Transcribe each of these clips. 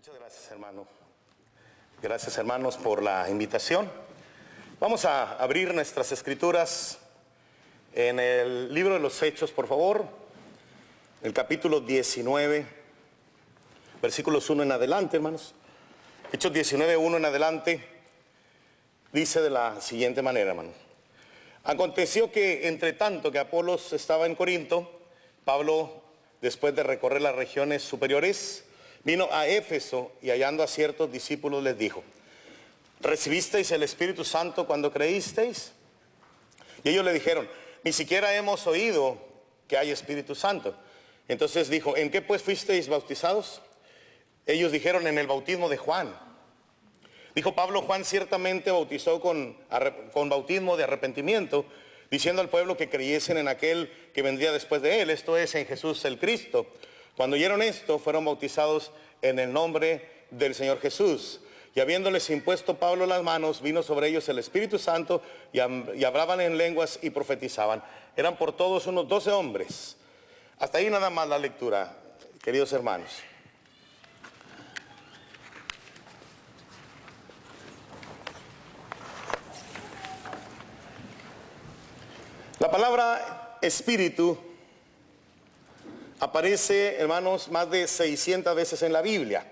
Muchas gracias, hermano. Gracias, hermanos, por la invitación. Vamos a abrir nuestras escrituras en el libro de los Hechos, por favor, el capítulo 19, versículos 1 en adelante, hermanos. Hechos 19, 1 en adelante, dice de la siguiente manera, hermanos. Aconteció que, entre tanto que Apolos estaba en Corinto, Pablo, después de recorrer las regiones superiores, vino a Éfeso y hallando a ciertos discípulos les dijo: ¿recibisteis el Espíritu Santo cuando creísteis? Y ellos le dijeron: ni siquiera hemos oído que hay Espíritu Santo. Entonces dijo: ¿en qué pues fuisteis bautizados? Ellos dijeron: en el bautismo de Juan. Dijo Pablo: Juan ciertamente bautizó con bautismo de arrepentimiento, diciendo al pueblo que creyesen en aquel que vendría después de él, esto es, en Jesús el Cristo. Cuando oyeron esto, fueron bautizados en el nombre del Señor Jesús. Y habiéndoles impuesto Pablo las manos, vino sobre ellos el Espíritu Santo y hablaban en lenguas y profetizaban. Eran por todos unos 12 hombres. Hasta ahí nada más la lectura, queridos hermanos. La palabra espíritu aparece, hermanos, más de 600 veces en la Biblia.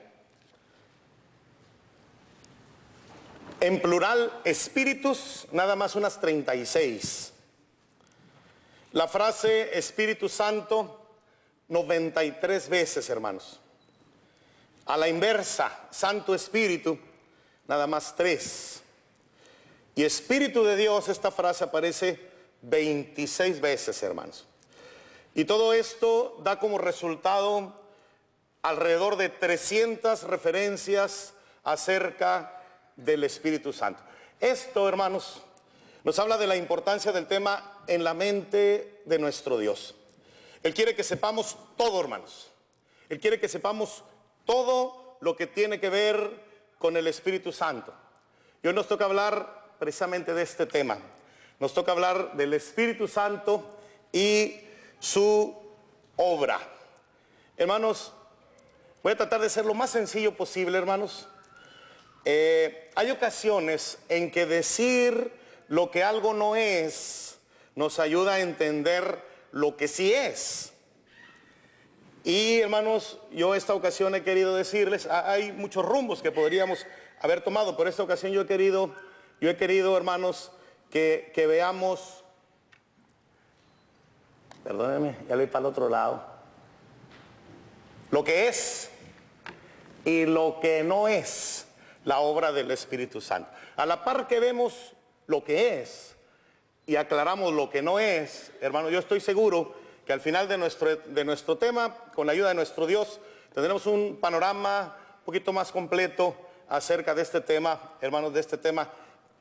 En plural, espíritus, nada más unas 36. La frase Espíritu Santo, 93 veces, hermanos. A la inversa, Santo Espíritu, nada más 3. Y Espíritu de Dios, esta frase aparece 26 veces, hermanos. Y todo esto da como resultado alrededor de 300 referencias acerca del Espíritu Santo. Esto, hermanos, nos habla de la importancia del tema en la mente de nuestro Dios. Él quiere que sepamos todo, hermanos. Él quiere que sepamos todo lo que tiene que ver con el Espíritu Santo. Y hoy nos toca hablar precisamente de este tema. Nos toca hablar del Espíritu Santo y su obra. Hermanos, voy a tratar de ser lo más sencillo posible, hermanos. Hay ocasiones en que decir lo que algo no es nos ayuda a entender lo que sí es. Y, hermanos, yo esta ocasión he querido decirles, hay muchos rumbos que podríamos haber tomado, pero esta ocasión yo he querido, hermanos, que veamos. Perdónenme, ya voy para el otro lado. Lo que es y lo que no es la obra del Espíritu Santo. A la par que vemos lo que es y aclaramos lo que no es, hermano, yo estoy seguro que al final de nuestro tema, con la ayuda de nuestro Dios, tendremos un panorama un poquito más completo acerca de este tema, hermanos, de este tema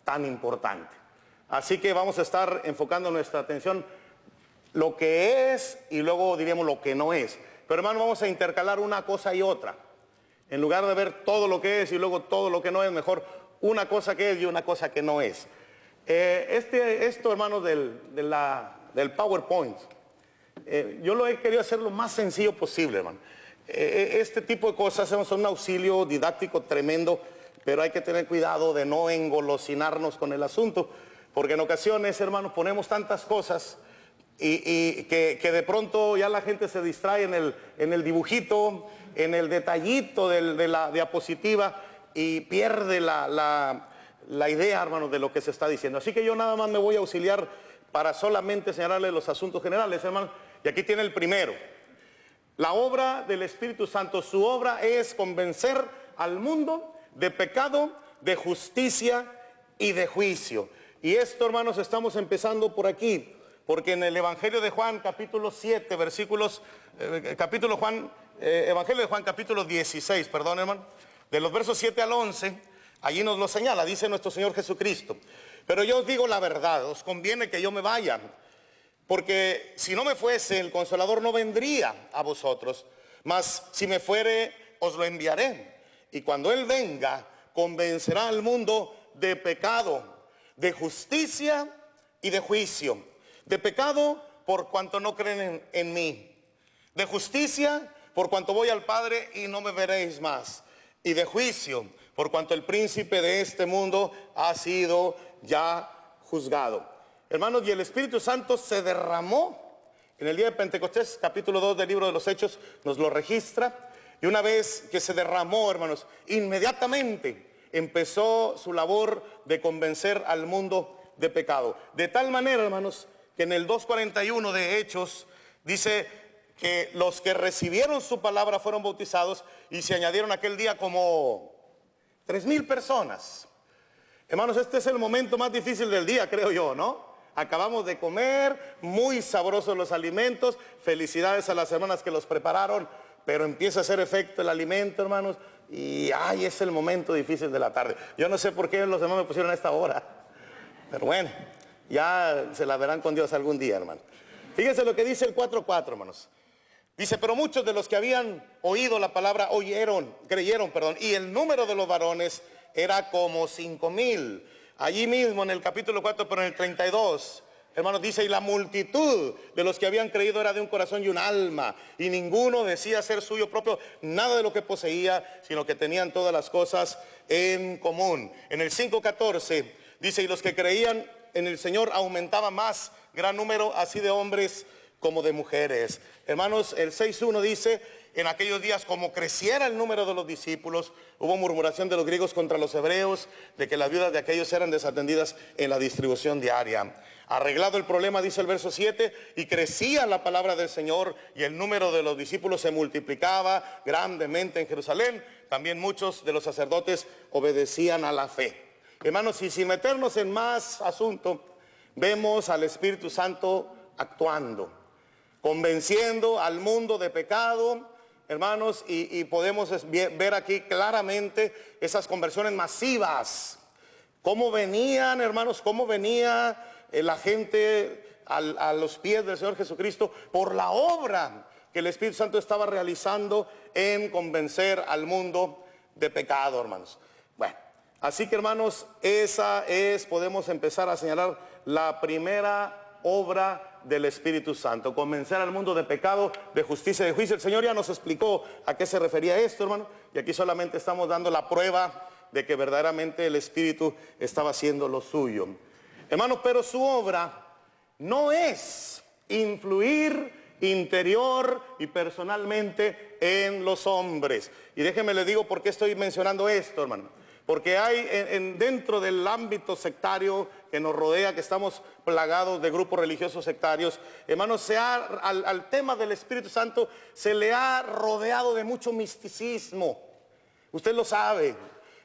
tan importante. Así que vamos a estar enfocando nuestra atención lo que es y luego diríamos lo que no es. Pero, hermano, vamos a intercalar una cosa y otra. En lugar de ver todo lo que es y luego todo lo que no es, mejor una cosa que es y una cosa que no es. Esto, hermanos, del PowerPoint, yo lo he querido hacer lo más sencillo posible, hermano. Este tipo de cosas son un auxilio didáctico tremendo, pero hay que tener cuidado de no engolosinarnos con el asunto, porque en ocasiones, hermanos, ponemos tantas cosas y que de pronto ya la gente se distrae en el dibujito, en el detallito de la diapositiva y pierde la idea, hermanos, de lo que se está diciendo. Así que yo nada más me voy a auxiliar para solamente señalarle los asuntos generales, hermanos. Y aquí tiene el primero. La obra del Espíritu Santo, su obra es convencer al mundo de pecado, de justicia y de juicio. Y esto, hermanos, estamos empezando por aquí, porque en el Evangelio de Juan, capítulo 7, Evangelio de Juan, capítulo 16, perdón, hermano, de los versos 7 al 11, allí nos lo señala, dice nuestro Señor Jesucristo: pero yo os digo la verdad, os conviene que yo me vaya, porque si no me fuese, el Consolador no vendría a vosotros, mas si me fuere, os lo enviaré. Y cuando Él venga, convencerá al mundo de pecado, de justicia y de juicio. De pecado, por cuanto no creen en mí. De justicia, por cuanto voy al Padre y no me veréis más. y de juicio, por cuanto el príncipe de este mundo ha sido ya juzgado. Hermanos, y el Espíritu Santo se derramó en el día de Pentecostés. Capítulo 2 del libro de los Hechos nos lo registra. Y una vez que se derramó, hermanos, inmediatamente empezó su labor de convencer al mundo de pecado. De tal manera, hermanos, que en el 2:41 de Hechos dice que los que recibieron su palabra fueron bautizados y se añadieron aquel día como 3,000 personas. Hermanos, este es el momento más difícil del día, creo yo, ¿no? Acabamos de comer, muy sabrosos los alimentos. Felicidades a las hermanas que los prepararon, pero empieza a hacer efecto el alimento, hermanos, y ay, es el momento difícil de la tarde. Yo no sé por qué los hermanos me pusieron a esta hora, pero bueno, ya se la verán con Dios algún día, hermano. Fíjense lo que dice el 4:4, hermanos. Dice, pero muchos de los que habían oído la palabra creyeron, y el número de los varones era como 5,000. Allí mismo en el capítulo 4, pero en el 32, hermanos, dice, y la multitud de los que habían creído era de un corazón y un alma, y ninguno decía ser suyo propio nada de lo que poseía, sino que tenían todas las cosas en común. En el 5:14 dice, y los que creían en el Señor aumentaba más gran número, así de hombres como de mujeres. Hermanos, el 6:1 dice, en aquellos días, como creciera el número de los discípulos, hubo murmuración de los griegos contra los hebreos, de que las viudas de aquellos eran desatendidas en la distribución diaria. Arreglado el problema, dice el verso 7, y crecía la palabra del Señor, y el número de los discípulos se multiplicaba grandemente en Jerusalén. También muchos de los sacerdotes obedecían a la fe. Hermanos, y sin meternos en más asunto, vemos al Espíritu Santo actuando, convenciendo al mundo de pecado, hermanos, y podemos ver aquí claramente esas conversiones masivas. Cómo venían, hermanos, cómo venía la gente a los pies del Señor Jesucristo por la obra que el Espíritu Santo estaba realizando en convencer al mundo de pecado, hermanos. Bueno, así que, hermanos, podemos empezar a señalar la primera obra del Espíritu Santo, convencer al mundo de pecado, de justicia y de juicio. El Señor ya nos explicó a qué se refería esto, hermano, y aquí solamente estamos dando la prueba de que verdaderamente el Espíritu estaba haciendo lo suyo. Hermanos, pero su obra no es influir interior y personalmente en los hombres. Y déjenme les digo por qué estoy mencionando esto, hermano. Porque hay dentro del ámbito sectario que nos rodea, que estamos plagados de grupos religiosos sectarios, hermanos, al tema del Espíritu Santo se le ha rodeado de mucho misticismo. Usted lo sabe.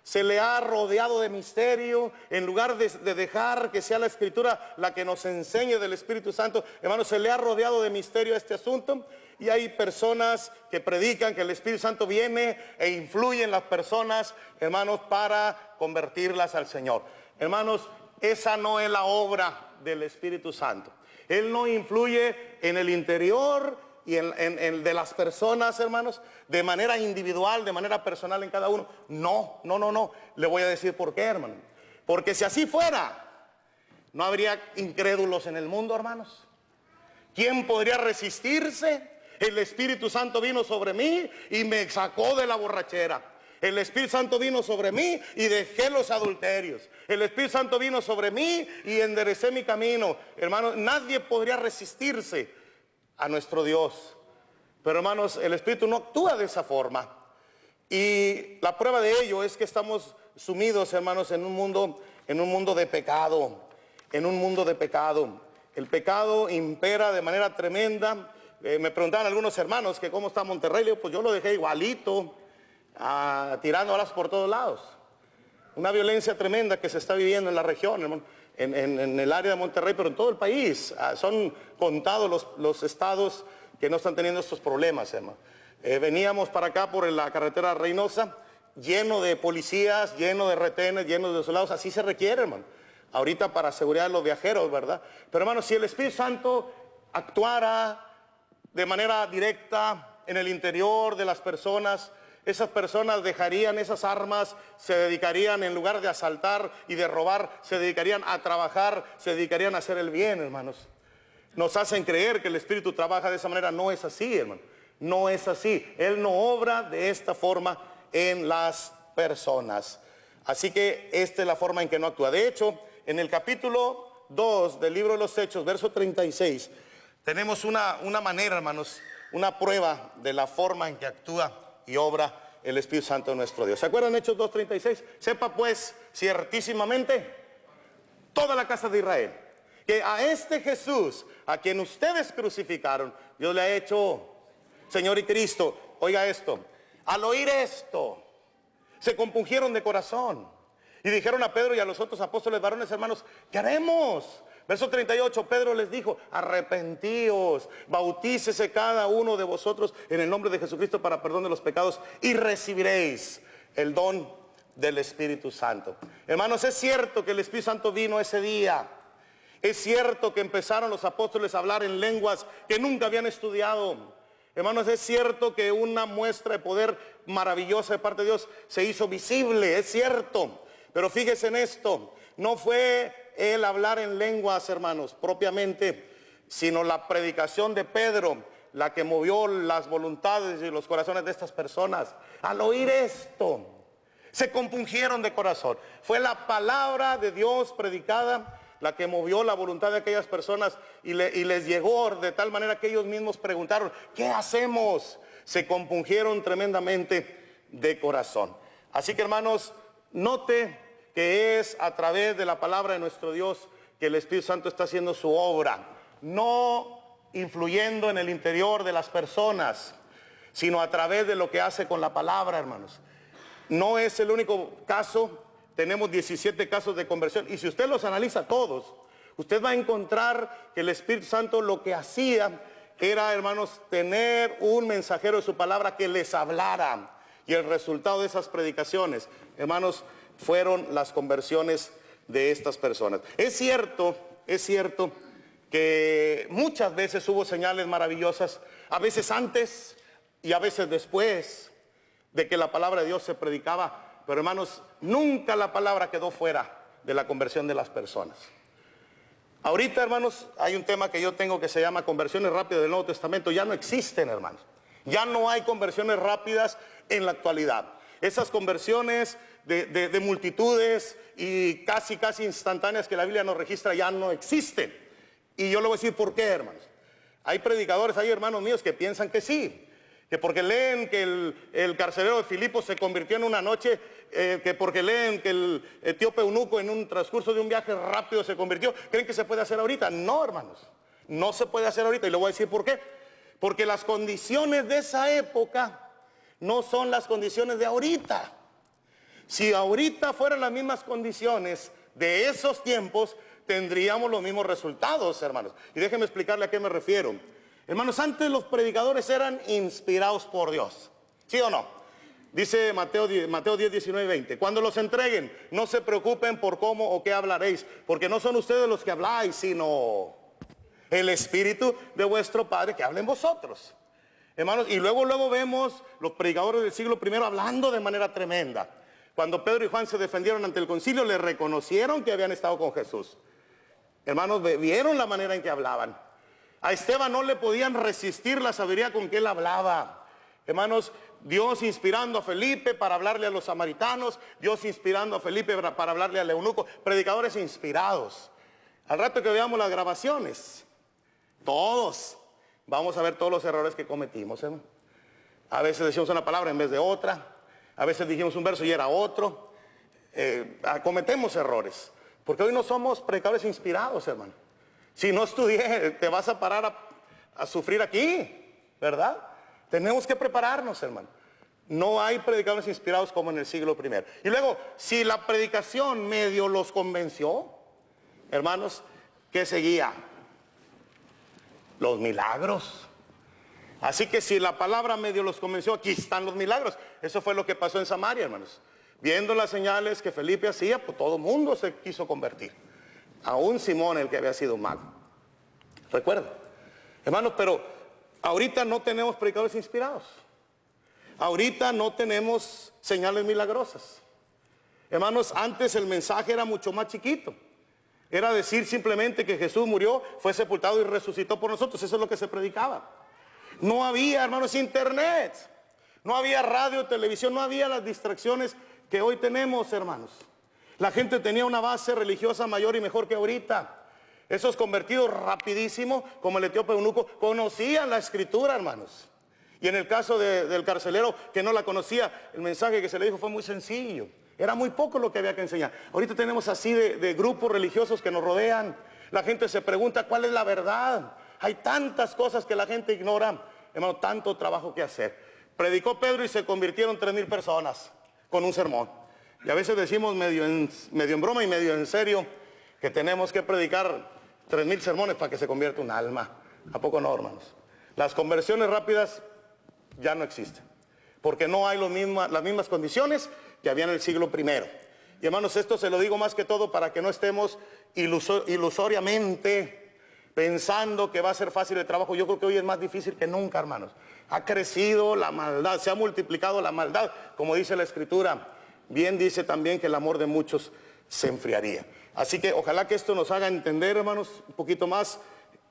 Se le ha rodeado de misterio. En lugar de dejar que sea la Escritura la que nos enseñe del Espíritu Santo, hermanos, se le ha rodeado de misterio a este asunto. Y hay personas que predican que el Espíritu Santo viene e influye en las personas, hermanos, para convertirlas al Señor. Hermanos, esa no es la obra del Espíritu Santo. Él no influye en el interior y en de las personas, hermanos, de manera individual, de manera personal en cada uno. No. Le voy a decir por qué, hermano. Porque si así fuera, no habría incrédulos en el mundo, hermanos. ¿Quién podría resistirse? El Espíritu Santo vino sobre mí y me sacó de la borrachera. El Espíritu Santo vino sobre mí y dejé los adulterios. El Espíritu Santo vino sobre mí y enderecé mi camino. Hermanos, nadie podría resistirse a nuestro Dios. Pero, hermanos, el Espíritu no actúa de esa forma. Y la prueba de ello es que estamos sumidos, hermanos, en un mundo de pecado. En un mundo de pecado. El pecado impera de manera tremenda. Me preguntaban algunos hermanos que cómo está Monterrey. Le digo, pues yo lo dejé igualito, tirando balas por todos lados. Una violencia tremenda que se está viviendo en la región, hermano, en el área de Monterrey, pero en todo el país. Son contados los estados que no están teniendo estos problemas, hermano. Veníamos para acá por la carretera Reynosa, lleno de policías, lleno de retenes, lleno de soldados. Así se requiere, hermano. Ahorita para asegurar a los viajeros, ¿verdad? Pero, hermano, si el Espíritu Santo actuara de manera directa en el interior de las personas, esas personas dejarían esas armas, se dedicarían, en lugar de asaltar y de robar, se dedicarían a trabajar, se dedicarían a hacer el bien, hermanos. Nos hacen creer que el Espíritu trabaja de esa manera. No es así, hermano. No es así. Él no obra de esta forma en las personas. Así que esta es la forma en que no actúa. De hecho, en el capítulo 2 del libro de los Hechos, verso 36, tenemos una manera, hermanos, una prueba de la forma en que actúa y obra el Espíritu Santo de nuestro Dios. ¿Se acuerdan Hechos 2:36? Sepa pues ciertísimamente toda la casa de Israel que a este Jesús, a quien ustedes crucificaron, Dios le ha hecho Señor y Cristo. Oiga esto, al oír esto, se compungieron de corazón y dijeron a Pedro y a los otros apóstoles, varones hermanos, ¿qué haremos? Verso 38, Pedro les dijo, arrepentíos, bautícese cada uno de vosotros en el nombre de Jesucristo para perdón de los pecados y recibiréis el don del Espíritu Santo. Hermanos, es cierto que el Espíritu Santo vino ese día. Es cierto que empezaron los apóstoles a hablar en lenguas que nunca habían estudiado. Hermanos, es cierto que una muestra de poder maravillosa de parte de Dios se hizo visible, es cierto. Pero fíjese en esto, no fue el hablar en lenguas, hermanos, propiamente, sino la predicación de Pedro, la que movió las voluntades y los corazones de estas personas. Al oír esto, se compungieron de corazón. Fue la palabra de Dios predicada la que movió la voluntad de aquellas personas y les llegó de tal manera que ellos mismos preguntaron, ¿qué hacemos? Se compungieron tremendamente de corazón. Así que, hermanos, note que es a través de la palabra de nuestro Dios que el Espíritu Santo está haciendo su obra, no influyendo en el interior de las personas, sino a través de lo que hace con la palabra, hermanos. No es el único caso. Tenemos 17 casos de conversión y si usted los analiza todos, usted va a encontrar que el Espíritu Santo lo que hacía era, hermanos, tener un mensajero de su palabra que les hablara. Y el resultado de esas predicaciones, hermanos, fueron las conversiones de estas personas. Es cierto que muchas veces hubo señales maravillosas, a veces antes y a veces después de que la palabra de Dios se predicaba. Pero, hermanos, nunca la palabra quedó fuera de la conversión de las personas. Ahorita, hermanos, hay un tema que yo tengo que se llama conversiones rápidas del Nuevo Testamento. Ya no existen, hermanos. Ya no hay conversiones rápidas en la actualidad. Esas conversiones de multitudes y casi instantáneas que la Biblia nos registra ya no existen. Y yo le voy a decir por qué, hermanos. Hay predicadores, hay hermanos míos que piensan que sí. Que porque leen que el carcelero de Filipos se convirtió en una noche, que porque leen que el etíope eunuco en un transcurso de un viaje rápido se convirtió, ¿creen que se puede hacer ahorita? No, hermanos, no se puede hacer ahorita y le voy a decir por qué. Porque las condiciones de esa época no son las condiciones de ahorita. Si ahorita fueran las mismas condiciones de esos tiempos, tendríamos los mismos resultados, hermanos. Y déjenme explicarle a qué me refiero. Hermanos, antes los predicadores eran inspirados por Dios, ¿sí o no? Dice Mateo 10, 19 y 20, cuando los entreguen, no se preocupen por cómo o qué hablaréis, porque no son ustedes los que habláis, sino el Espíritu de vuestro Padre que habla en vosotros. Hermanos, y luego vemos los predicadores del siglo I hablando de manera tremenda. Cuando Pedro y Juan se defendieron ante el concilio, le reconocieron que habían estado con Jesús. Hermanos, vieron la manera en que hablaban. A Esteban no le podían resistir la sabiduría con que él hablaba. Hermanos, Dios inspirando a Felipe para hablarle a los samaritanos, Dios inspirando a Felipe para hablarle al eunuco, predicadores inspirados. Al rato que veamos las grabaciones, todos vamos a ver todos los errores que cometimos, hermano. A veces decimos una palabra en vez de otra, a veces dijimos un verso y era otro. Cometemos errores, porque hoy no somos predicadores inspirados, hermano. Si no estudié, te vas a parar a sufrir aquí, ¿verdad? Tenemos que prepararnos, hermano. No hay predicadores inspirados como en el siglo I. Y luego, si la predicación medio los convenció, hermanos, ¿qué seguía? Los milagros. Así que si la palabra medio los convenció, aquí están los milagros. Eso fue lo que pasó en Samaria, hermanos. Viendo las señales que Felipe hacía, pues todo el mundo se quiso convertir. Aún Simón, el que había sido malo. Recuerda, hermanos, pero ahorita no tenemos predicadores inspirados. Ahorita no tenemos señales milagrosas. Hermanos, antes el mensaje era mucho más chiquito. Era decir simplemente que Jesús murió, fue sepultado y resucitó por nosotros. Eso es lo que se predicaba. No había, hermanos, internet. No había radio, televisión, no había las distracciones que hoy tenemos, hermanos. La gente tenía una base religiosa mayor y mejor que ahorita. Esos convertidos rapidísimo, como el etíope eunuco, conocían la escritura, hermanos. Y en el caso del carcelero que no la conocía, el mensaje que se le dijo fue muy sencillo. Era muy poco lo que había que enseñar. Ahorita tenemos así de grupos religiosos que nos rodean. La gente se pregunta cuál es la verdad. Hay tantas cosas que la gente ignora. Hermano, tanto trabajo que hacer. Predicó Pedro y se convirtieron 3,000 personas con un sermón. Y a veces decimos medio en broma y medio en serio que tenemos que predicar 3,000 sermones para que se convierta un alma. ¿A poco no, hermanos? Las conversiones rápidas ya no existen, porque no hay las mismas condiciones que había en el siglo I. Y hermanos, esto se lo digo más que todo para que no estemos ilusoriamente pensando que va a ser fácil el trabajo. Yo creo que hoy es más difícil que nunca, hermanos. Ha crecido la maldad, se ha multiplicado la maldad, como dice la Escritura. Bien dice también que el amor de muchos se enfriaría. Así que ojalá que esto nos haga entender, hermanos, un poquito más,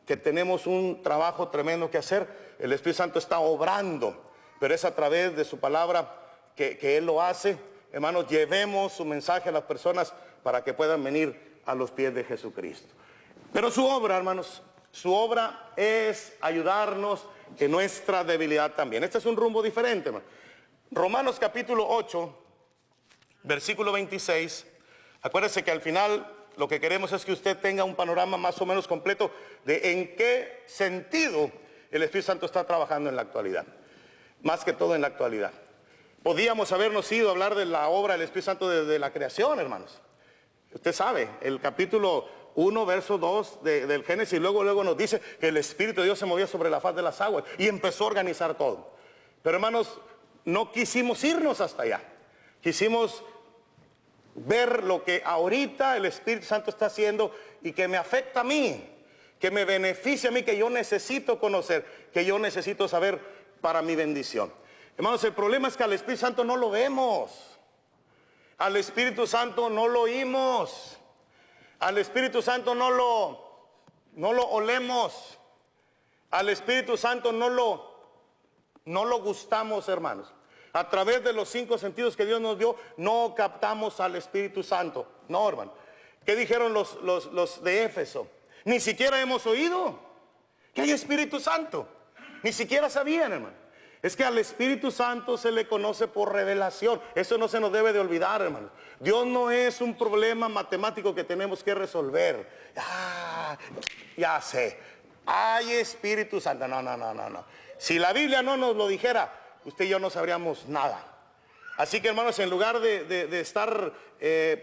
que tenemos un trabajo tremendo que hacer. El Espíritu Santo está obrando, pero es a través de su palabra que Él lo hace. Hermanos, llevemos su mensaje a las personas para que puedan venir a los pies de Jesucristo. Pero su obra, hermanos, su obra es ayudarnos en nuestra debilidad también. Este es un rumbo diferente, hermano. Romanos capítulo 8, versículo 26. Acuérdese que al final lo que queremos es que usted tenga un panorama más o menos completo de en qué sentido el Espíritu Santo está trabajando en la actualidad. Más que todo en la actualidad. Podíamos habernos ido a hablar de la obra del Espíritu Santo desde la creación, hermanos. Usted sabe, el capítulo 1, verso 2 del Génesis, luego nos dice que el Espíritu de Dios se movía sobre la faz de las aguas y empezó a organizar todo. Pero hermanos, no quisimos irnos hasta allá. Quisimos ver lo que ahorita el Espíritu Santo está haciendo y que me afecta a mí, que me beneficia a mí, que yo necesito conocer, que yo necesito saber para mi bendición. Hermanos, el problema es que al Espíritu Santo no lo vemos, al Espíritu Santo no lo oímos, al Espíritu Santo no lo olemos, al Espíritu Santo no lo gustamos, hermanos. A través de los 5 sentidos que Dios nos dio, no captamos al Espíritu Santo. No, hermano. ¿Qué dijeron los de Éfeso? Ni siquiera hemos oído que hay Espíritu Santo. Ni siquiera sabían, hermano. Es que al Espíritu Santo se le conoce por revelación. Eso no se nos debe de olvidar, hermano. Dios no es un problema matemático que tenemos que resolver. Ya sé. Hay Espíritu Santo. No. Si la Biblia no nos lo dijera, usted y yo no sabríamos nada. Así que, hermanos, en lugar de estar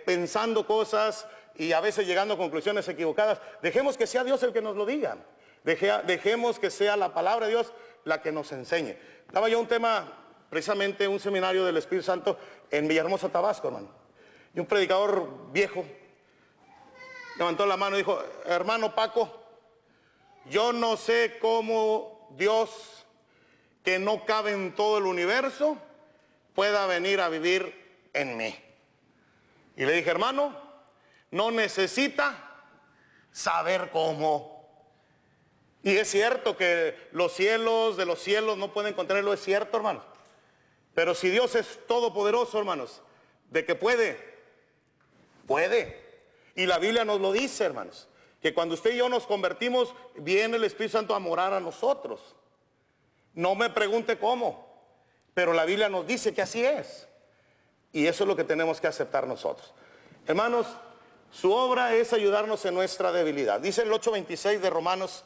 pensando cosas y a veces llegando a conclusiones equivocadas, dejemos que sea Dios el que nos lo diga. Dejemos que sea la palabra de Dios la que nos enseñe. Daba yo un tema, precisamente un seminario del Espíritu Santo en Villahermosa, Tabasco, hermano. Y un predicador viejo levantó la mano y dijo: hermano Paco, yo no sé cómo Dios, que no cabe en todo el universo, pueda venir a vivir en mí. Y le dije: hermano, no necesita saber cómo. Y es cierto que los cielos de los cielos no pueden contenerlo, es cierto, hermanos. Pero si Dios es todopoderoso, hermanos, de que puede. Y la Biblia nos lo dice, hermanos, que cuando usted y yo nos convertimos, viene el Espíritu Santo a morar a nosotros. No me pregunte cómo, pero la Biblia nos dice que así es. Y eso es lo que tenemos que aceptar nosotros. Hermanos, su obra es ayudarnos en nuestra debilidad. Dice el 8:26 de Romanos,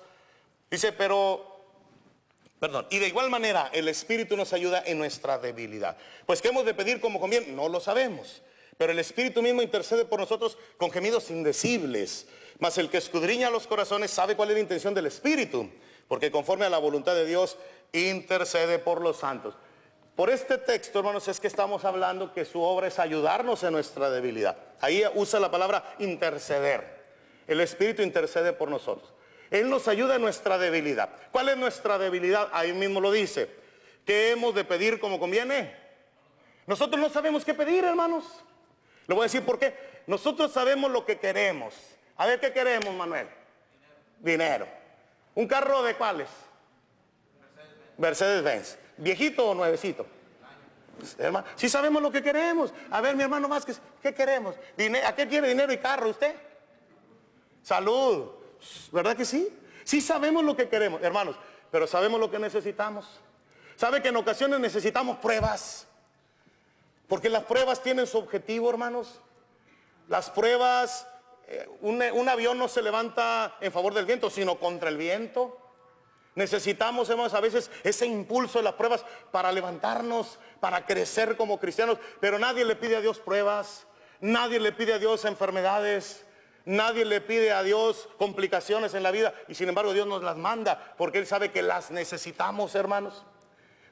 dice, y de igual manera el Espíritu nos ayuda en nuestra debilidad. Pues ¿qué hemos de pedir como conviene? No lo sabemos. Pero el Espíritu mismo intercede por nosotros con gemidos indecibles. Mas el que escudriña los corazones sabe cuál es la intención del Espíritu, porque conforme a la voluntad de Dios intercede por los santos. Por este texto, hermanos, es que estamos hablando que su obra es ayudarnos en nuestra debilidad. Ahí usa la palabra interceder. El Espíritu intercede por nosotros. Él nos ayuda en nuestra debilidad. ¿Cuál es nuestra debilidad? Ahí mismo lo dice. ¿Qué hemos de pedir como conviene? Nosotros no sabemos qué pedir, hermanos. Le voy a decir por qué. Nosotros sabemos lo que queremos. A ver, ¿qué queremos, Manuel? Dinero. ¿Un carro de cuáles? Mercedes-Benz. ¿Viejito o nuevecito? Pues, hermano, sí sabemos lo que queremos. A ver, mi hermano Vázquez, ¿qué queremos? ¿A qué quiere dinero y carro usted? Salud, ¿verdad que sí? Sí sabemos lo que queremos, hermanos, pero sabemos lo que necesitamos. ¿Sabe que en ocasiones necesitamos pruebas? Porque las pruebas tienen su objetivo, hermanos. Las pruebas, un avión no se levanta en favor del viento, sino contra el viento. Necesitamos, hermanos, a veces ese impulso de las pruebas para levantarnos, para crecer como cristianos. Pero nadie le pide a Dios pruebas, nadie le pide a Dios enfermedades, nadie le pide a Dios complicaciones en la vida. Y sin embargo Dios nos las manda porque Él sabe que las necesitamos, hermanos.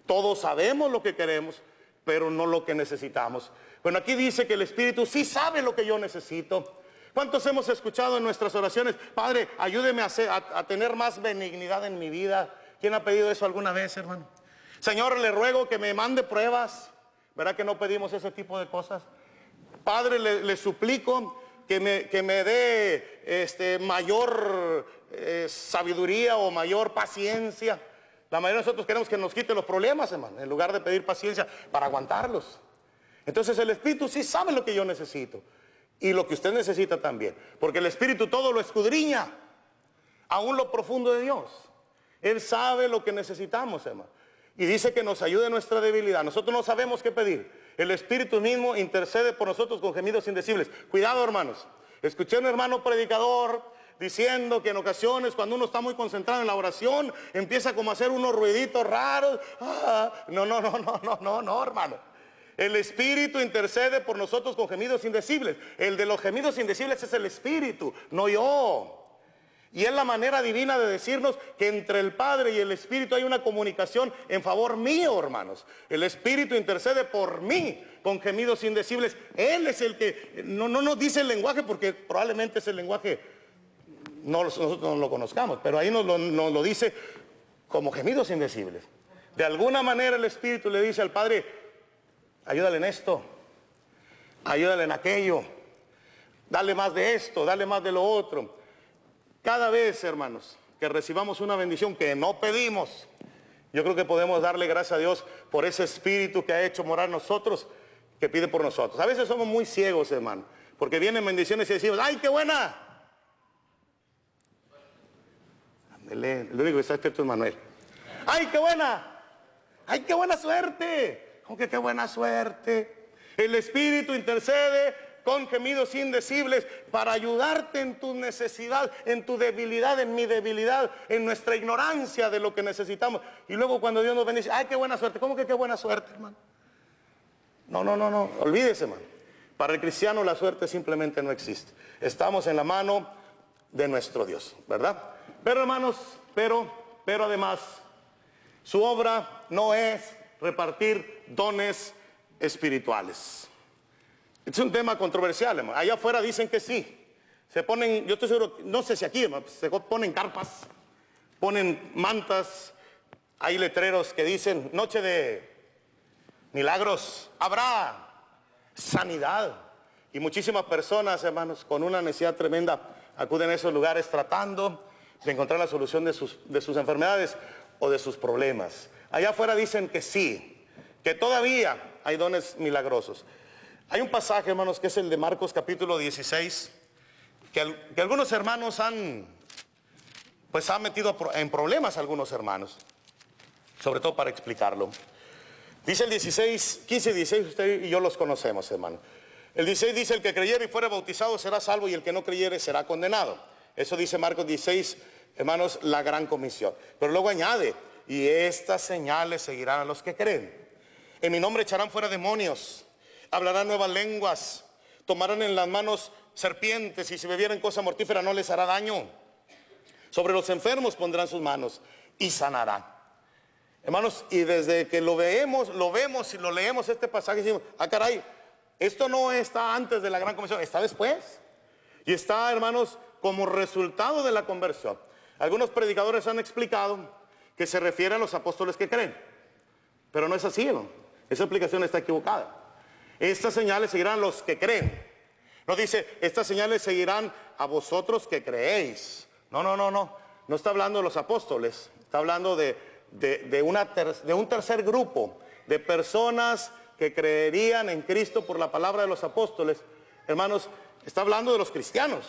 Todos sabemos lo que queremos, pero no lo que necesitamos. Bueno, aquí dice que el Espíritu sí sabe lo que yo necesito. ¿Cuántos hemos escuchado en nuestras oraciones? Padre, ayúdeme a tener más benignidad en mi vida. ¿Quién ha pedido eso alguna vez, hermano? Señor, le ruego que me mande pruebas. ¿Verdad que no pedimos ese tipo de cosas? Padre, le suplico que me dé mayor sabiduría o mayor paciencia. La mayoría de nosotros queremos que nos quite los problemas, hermano, en lugar de pedir paciencia para aguantarlos. Entonces el Espíritu sí sabe lo que yo necesito. Y lo que usted necesita también. Porque el Espíritu todo lo escudriña. Aún lo profundo de Dios. Él sabe lo que necesitamos, hermano. Y dice que nos ayude en nuestra debilidad. Nosotros no sabemos qué pedir. El Espíritu mismo intercede por nosotros con gemidos indecibles. Cuidado, hermanos. Escuché a un hermano predicador diciendo que en ocasiones cuando uno está muy concentrado en la oración, empieza como a hacer unos ruiditos raros. No, hermano. El Espíritu intercede por nosotros con gemidos indecibles. El de los gemidos indecibles es el Espíritu, no yo. Y es la manera divina de decirnos que entre el Padre y el Espíritu hay una comunicación en favor mío, hermanos. El Espíritu intercede por mí con gemidos indecibles. Él es el que no nos dice el lenguaje, porque probablemente ese lenguaje nosotros no lo conozcamos, pero ahí nos lo dice como gemidos indecibles. De alguna manera el Espíritu le dice al Padre: ayúdale en esto, ayúdale en aquello, dale más de esto, dale más de lo otro. Cada vez, hermanos, que recibamos una bendición que no pedimos, yo creo que podemos darle gracias a Dios por ese Espíritu que ha hecho morar en nosotros, que pide por nosotros. A veces somos muy ciegos, hermano, porque vienen bendiciones y decimos: ¡ay, qué buena! El único que está despierto es Manuel. ¡Ay, qué buena! ¡Ay, qué buena suerte! Aunque qué buena suerte. El Espíritu intercede con gemidos indecibles para ayudarte en tu necesidad, en tu debilidad, en mi debilidad, en nuestra ignorancia de lo que necesitamos. Y luego cuando Dios nos bendice: ¡ay, qué buena suerte! ¿Cómo que qué buena suerte, hermano? No, olvídese, hermano. Para el cristiano la suerte simplemente no existe. Estamos en la mano de nuestro Dios, ¿verdad? Pero, hermanos, pero además, su obra no es repartir dones espirituales. Es un tema controversial, hermano. Allá afuera dicen que sí. Se ponen, yo estoy seguro, no sé si aquí, hermano, se ponen carpas, ponen mantas, hay letreros que dicen: noche de milagros, habrá sanidad. Y muchísimas personas, hermanos, con una necesidad tremenda, acuden a esos lugares tratando de encontrar la solución de sus enfermedades o de sus problemas. Allá afuera dicen que sí, que todavía hay dones milagrosos. Hay un pasaje, hermanos, que es el de Marcos capítulo 16, que algunos hermanos han metido en problemas a algunos hermanos, sobre todo para explicarlo. Dice el 16, 15 y 16, usted y yo los conocemos, hermano. El 16 dice: el que creyere y fuera bautizado será salvo, y el que no creyere será condenado. Eso dice Marcos 16, hermanos, la gran comisión. Pero luego añade: y estas señales seguirán a los que creen. En mi nombre echarán fuera demonios, hablarán nuevas lenguas, tomarán en las manos serpientes, y si bebieren cosa mortífera no les hará daño. Sobre los enfermos pondrán sus manos y sanarán. Hermanos, y desde que lo vemos y lo leemos este pasaje, decimos: ah, caray, esto no está antes de la gran comisión, está después. Y está, hermanos, como resultado de la conversión. Algunos predicadores han explicado que se refiere a los apóstoles que creen, pero no es así, ¿no? Esa explicación está equivocada. Estas señales seguirán a los que creen. No dice: estas señales seguirán a vosotros que creéis. No está hablando de los apóstoles, está hablando de un tercer grupo de personas que creerían en Cristo por la palabra de los apóstoles, hermanos, está hablando de los cristianos.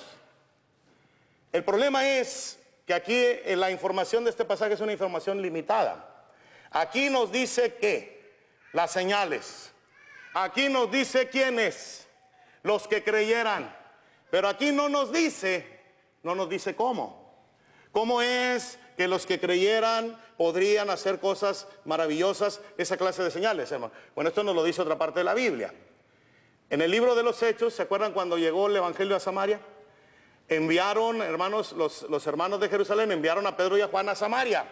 El problema es que aquí la información de este pasaje es una información limitada. Aquí nos dice que las señales, aquí nos dice quiénes, los que creyeran, pero aquí no nos dice cómo. ¿Cómo es que los que creyeran podrían hacer cosas maravillosas, esa clase de señales, hermano? Bueno, esto nos lo dice otra parte de la Biblia. En el libro de los Hechos, ¿se acuerdan cuando llegó el Evangelio a Samaria? Enviaron, hermanos, los hermanos de Jerusalén enviaron a Pedro y a Juan a Samaria.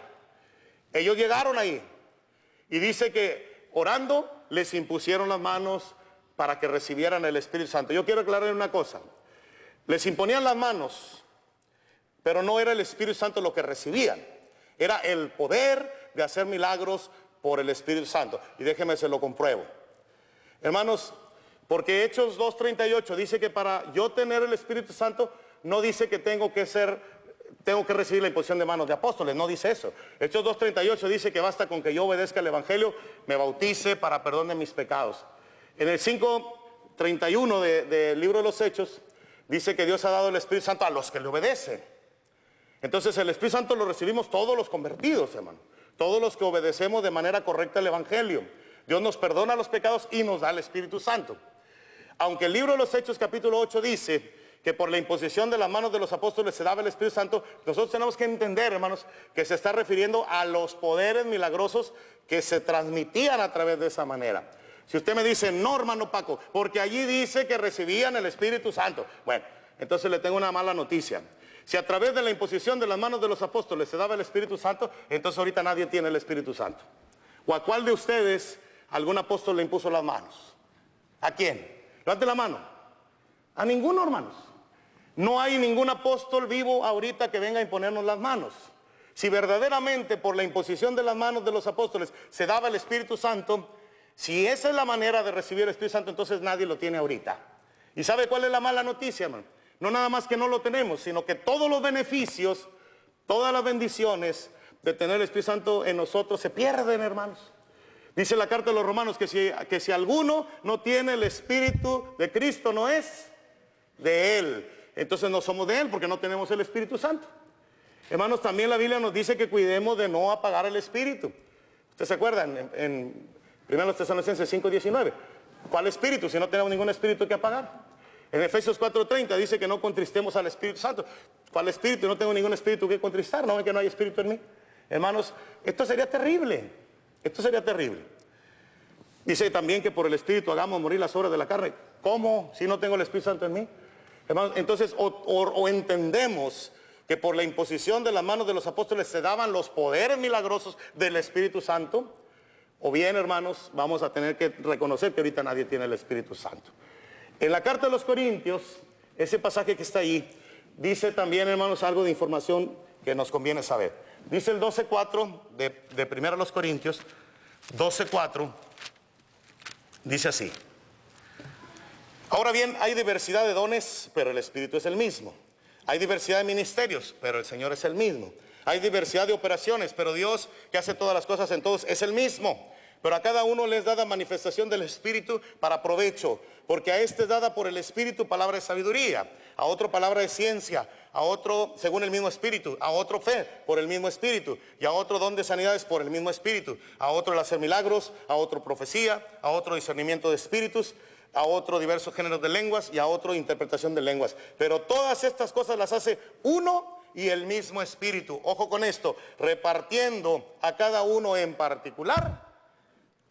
Ellos llegaron ahí y dice que orando les impusieron las manos para que recibieran el Espíritu Santo. Yo quiero aclarar una cosa. Les imponían las manos, pero no era el Espíritu Santo lo que recibían. Era el poder de hacer milagros por el Espíritu Santo. Y déjeme se lo compruebo. Hermanos, porque Hechos 2:38 dice que para yo tener el Espíritu Santo, no dice que tengo que recibir la imposición de manos de apóstoles, no dice eso. Hechos 2:38 dice que basta con que yo obedezca el Evangelio, me bautice para perdón de mis pecados. En el 5:31 del libro de los Hechos, dice que Dios ha dado el Espíritu Santo a los que le obedecen. Entonces el Espíritu Santo lo recibimos todos los convertidos, hermano. Todos los que obedecemos de manera correcta el Evangelio. Dios nos perdona los pecados y nos da el Espíritu Santo. Aunque el libro de los Hechos capítulo 8 dice que por la imposición de las manos de los apóstoles se daba el Espíritu Santo, nosotros tenemos que entender, hermanos, que se está refiriendo a los poderes milagrosos que se transmitían a través de esa manera. Si usted me dice, no, hermano Paco, porque allí dice que recibían el Espíritu Santo. Bueno, entonces le tengo una mala noticia. Si a través de la imposición de las manos de los apóstoles se daba el Espíritu Santo, entonces ahorita nadie tiene el Espíritu Santo. ¿O a cuál de ustedes algún apóstol le impuso las manos? ¿A quién? Levante la mano. A ninguno, hermanos. No hay ningún apóstol vivo ahorita que venga a imponernos las manos. Si verdaderamente por la imposición de las manos de los apóstoles se daba el Espíritu Santo, si esa es la manera de recibir el Espíritu Santo, entonces nadie lo tiene ahorita. ¿Y sabe cuál es la mala noticia, hermano? No nada más que no lo tenemos, sino que todos los beneficios, todas las bendiciones de tener el Espíritu Santo en nosotros se pierden, hermanos. Dice la carta de los Romanos que si alguno no tiene el Espíritu de Cristo, no es de Él. Entonces no somos de Él porque no tenemos el Espíritu Santo. Hermanos, también la Biblia nos dice que cuidemos de no apagar el Espíritu. ¿Ustedes se acuerdan? En 1 Tesalonicenses 5:19. ¿Cuál Espíritu? Si no tenemos ningún Espíritu que apagar. En Efesios 4:30 dice que no contristemos al Espíritu Santo. ¿Cuál Espíritu? No tengo ningún Espíritu que contristar. ¿No ven que no hay Espíritu en mí? Hermanos, esto sería terrible. Esto sería terrible. Dice también que por el Espíritu hagamos morir las obras de la carne. ¿Cómo? Si no tengo el Espíritu Santo en mí. Hermanos, entonces o entendemos que por la imposición de las manos de los apóstoles se daban los poderes milagrosos del Espíritu Santo, o bien, hermanos, vamos a tener que reconocer que ahorita nadie tiene el Espíritu Santo. En la carta de los Corintios, ese pasaje que está ahí, dice también, hermanos, algo de información que nos conviene saber. Dice el 12:4 de 1 Corintios, 12:4, dice así. Ahora bien, hay diversidad de dones, pero el Espíritu es el mismo. Hay diversidad de ministerios, pero el Señor es el mismo. Hay diversidad de operaciones, pero Dios, que hace todas las cosas en todos, es el mismo. Pero a cada uno les da manifestación del Espíritu para provecho, porque a este es dada por el Espíritu palabra de sabiduría, a otro palabra de ciencia, a otro según el mismo Espíritu, a otro fe por el mismo Espíritu, y a otro don de sanidades por el mismo Espíritu, a otro el hacer milagros, a otro profecía, a otro discernimiento de espíritus, a otro diversos géneros de lenguas y a otro interpretación de lenguas. Pero todas estas cosas las hace uno y el mismo Espíritu. Ojo con esto, repartiendo a cada uno en particular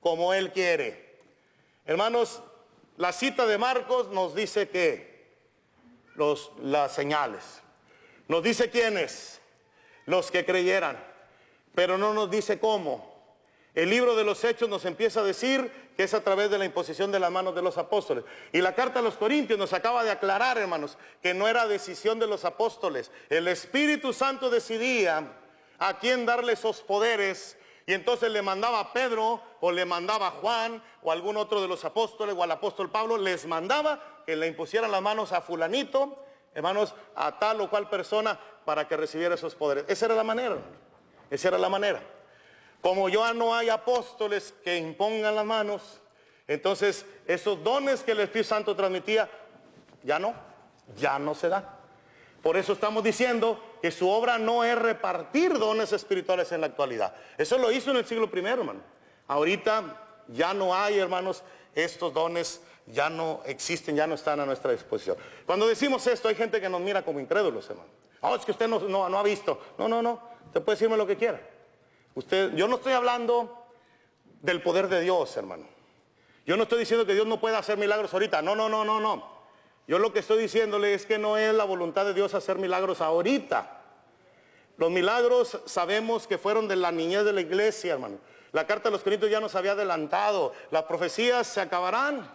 como Él quiere. Hermanos, la cita de Marcos nos dice que las señales. Nos dice quiénes, los que creyeran, pero no nos dice cómo. El libro de los Hechos nos empieza a decir que es a través de la imposición de las manos de los apóstoles. Y la carta a los Corintios nos acaba de aclarar, hermanos, que no era decisión de los apóstoles. El Espíritu Santo decidía a quién darle esos poderes. Y entonces le mandaba a Pedro, o le mandaba a Juan, o a algún otro de los apóstoles, o al apóstol Pablo, les mandaba que le impusieran las manos a fulanito, hermanos, a tal o cual persona, para que recibiera esos poderes. Esa era la manera, esa era la manera. Como ya no hay apóstoles que impongan las manos, Entonces, esos dones que el Espíritu Santo transmitía, ya no se da. Por eso estamos diciendo que su obra no es repartir dones espirituales en la actualidad. Eso lo hizo en el siglo I, hermano. Ahorita ya no hay, hermanos, estos dones ya no existen, ya no están a nuestra disposición. Cuando decimos esto, hay gente que nos mira como incrédulos, hermano. Oh, es que usted no ha visto. No, usted puede decirme lo que quiera. Yo no estoy hablando del poder de Dios, hermano. Yo no estoy diciendo que Dios no pueda hacer milagros ahorita. No. Yo lo que estoy diciéndole es que no es la voluntad de Dios hacer milagros ahorita. Los milagros sabemos que fueron de la niñez de la iglesia, hermano. La carta de los Corintios ya nos había adelantado. Las profecías se acabarán,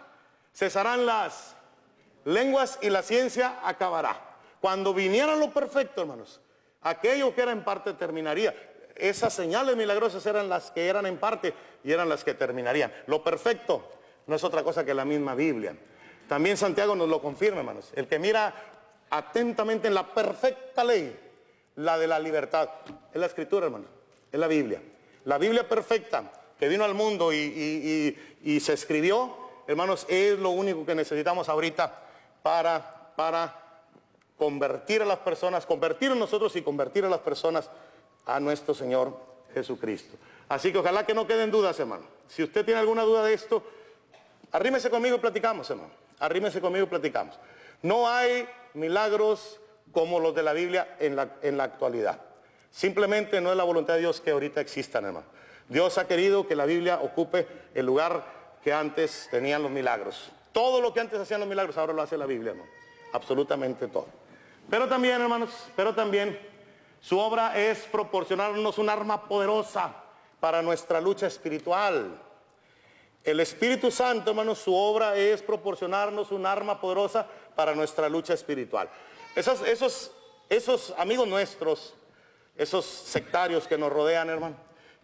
cesarán las lenguas y la ciencia acabará. Cuando viniera lo perfecto, hermanos, aquello que era en parte terminaría. Esas señales milagrosas eran las que eran en parte y eran las que terminarían. Lo perfecto no es otra cosa que la misma Biblia. También Santiago nos lo confirma, hermanos. El que mira atentamente en la perfecta ley, la de la libertad, es la Escritura, hermanos, es la Biblia. La Biblia perfecta que vino al mundo y se escribió, hermanos, es lo único que necesitamos ahorita para convertir a las personas, convertir a nosotros y convertir a las personas a nuestro Señor Jesucristo. Así que ojalá que no queden dudas, hermano. Si usted tiene alguna duda de esto, arrímese conmigo y platicamos, hermano. Arrímese conmigo y platicamos. No hay milagros como los de la Biblia en la actualidad. Simplemente no es la voluntad de Dios que ahorita existan, hermano. Dios ha querido que la Biblia ocupe el lugar que antes tenían los milagros. Todo lo que antes hacían los milagros ahora lo hace la Biblia, hermano. Absolutamente todo. Pero también, hermanos, su obra es proporcionarnos un arma poderosa para nuestra lucha espiritual. El Espíritu Santo, hermanos, su obra es proporcionarnos un arma poderosa para nuestra lucha espiritual. Esos amigos nuestros, esos sectarios que nos rodean, hermano,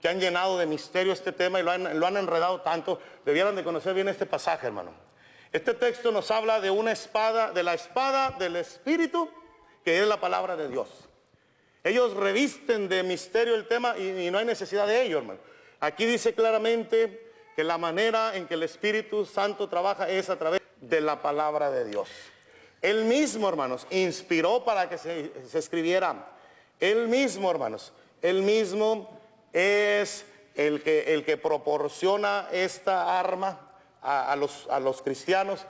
que han llenado de misterio este tema y lo han enredado tanto, debieran de conocer bien este pasaje, hermano. Este texto nos habla de una espada, de la espada del Espíritu, que es la palabra de Dios. Ellos revisten de misterio el tema y no hay necesidad de ello, hermano. Aquí dice claramente que la manera en que el Espíritu Santo trabaja es a través de la palabra de Dios. Él mismo, hermanos, inspiró para que se escribiera. Él mismo, hermanos, él mismo es el que proporciona esta arma a los cristianos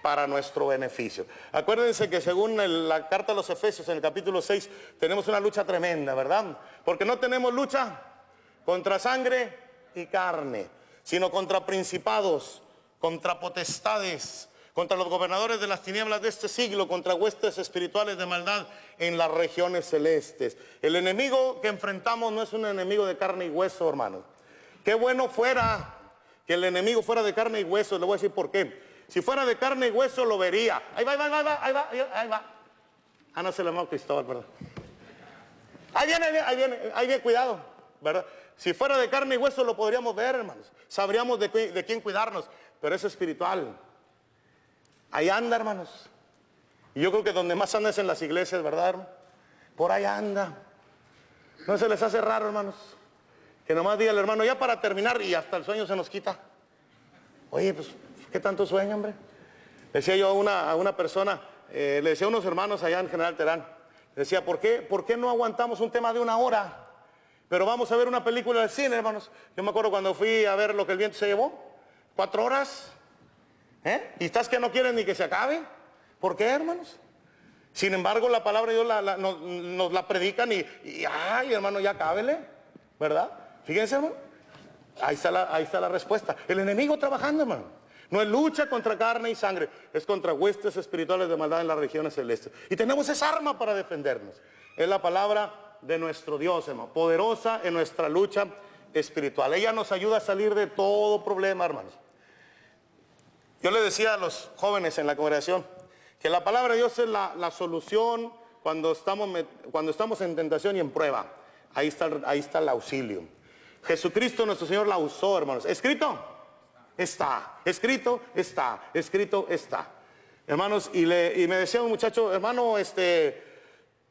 para nuestro beneficio. Acuérdense que según la carta a los Efesios en el capítulo 6 tenemos una lucha tremenda, ¿verdad? Porque no tenemos lucha contra sangre y carne, sino contra principados, contra potestades, contra los gobernadores de las tinieblas de este siglo, contra huestes espirituales de maldad en las regiones celestes. El enemigo que enfrentamos no es un enemigo de carne y hueso, hermanos. Qué bueno fuera que el enemigo fuera de carne y hueso. Le voy a decir por qué. Si fuera de carne y hueso lo vería. Ahí va. No se le llamó Cristóbal, ¿verdad? Ahí viene, cuidado, ¿verdad? Si fuera de carne y hueso lo podríamos ver, hermanos. Sabríamos de quién cuidarnos, pero es espiritual. Ahí anda, hermanos. Y yo creo que donde más anda es en las iglesias, ¿verdad, hermano? Por ahí anda. ¿No se les hace raro, hermanos? Que nomás diga el hermano, ya para terminar, y hasta el sueño se nos quita. Oye, pues, ¿qué tanto sueño, hombre? Le decía yo a una persona, le decía a unos hermanos allá en General Terán, le decía, ¿por qué no aguantamos un tema de 1 hora? Pero vamos a ver una película del cine, hermanos. Yo me acuerdo cuando fui a ver Lo que el viento se llevó, 4 horas. ¿Y estás que no quieren ni que se acabe? ¿Por qué, hermanos? Sin embargo, la palabra de Dios nos la predican y ay, hermano, ya cábele, ¿verdad? Fíjense, hermano. Ahí está la respuesta. El enemigo trabajando, hermano. No es lucha contra carne y sangre, es contra huestes espirituales de maldad en las regiones celestes. Y tenemos esa arma para defendernos. Es la palabra de nuestro Dios, hermano, poderosa en nuestra lucha espiritual. Ella nos ayuda a salir de todo problema, hermanos. Yo le decía a los jóvenes en la congregación que la palabra de Dios es la solución cuando estamos en tentación y en prueba. Ahí está el auxilio. Jesucristo nuestro Señor la usó, hermanos. ¿Escrito? Está. Escrito está. Hermanos, y me decía un muchacho, hermano,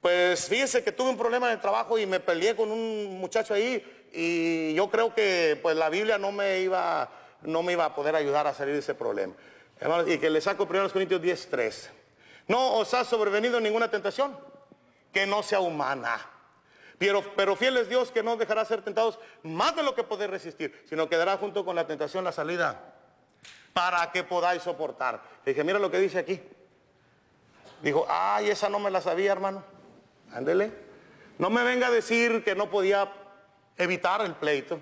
pues fíjese que tuve un problema en el trabajo y me peleé con un muchacho ahí y yo creo que pues la Biblia no me iba no me iba a poder ayudar a salir de ese problema. Hermanos, y que le saco 1 Corintios 10:3. No os ha sobrevenido ninguna tentación que no sea humana. Pero fiel es Dios, que no dejará ser tentados más de lo que podéis resistir, sino que dará junto con la tentación la salida para que podáis soportar. Le dije, mira lo que dice aquí. Dijo, ay, esa no me la sabía, hermano. Ándele. No me venga a decir que no podía evitar el pleito,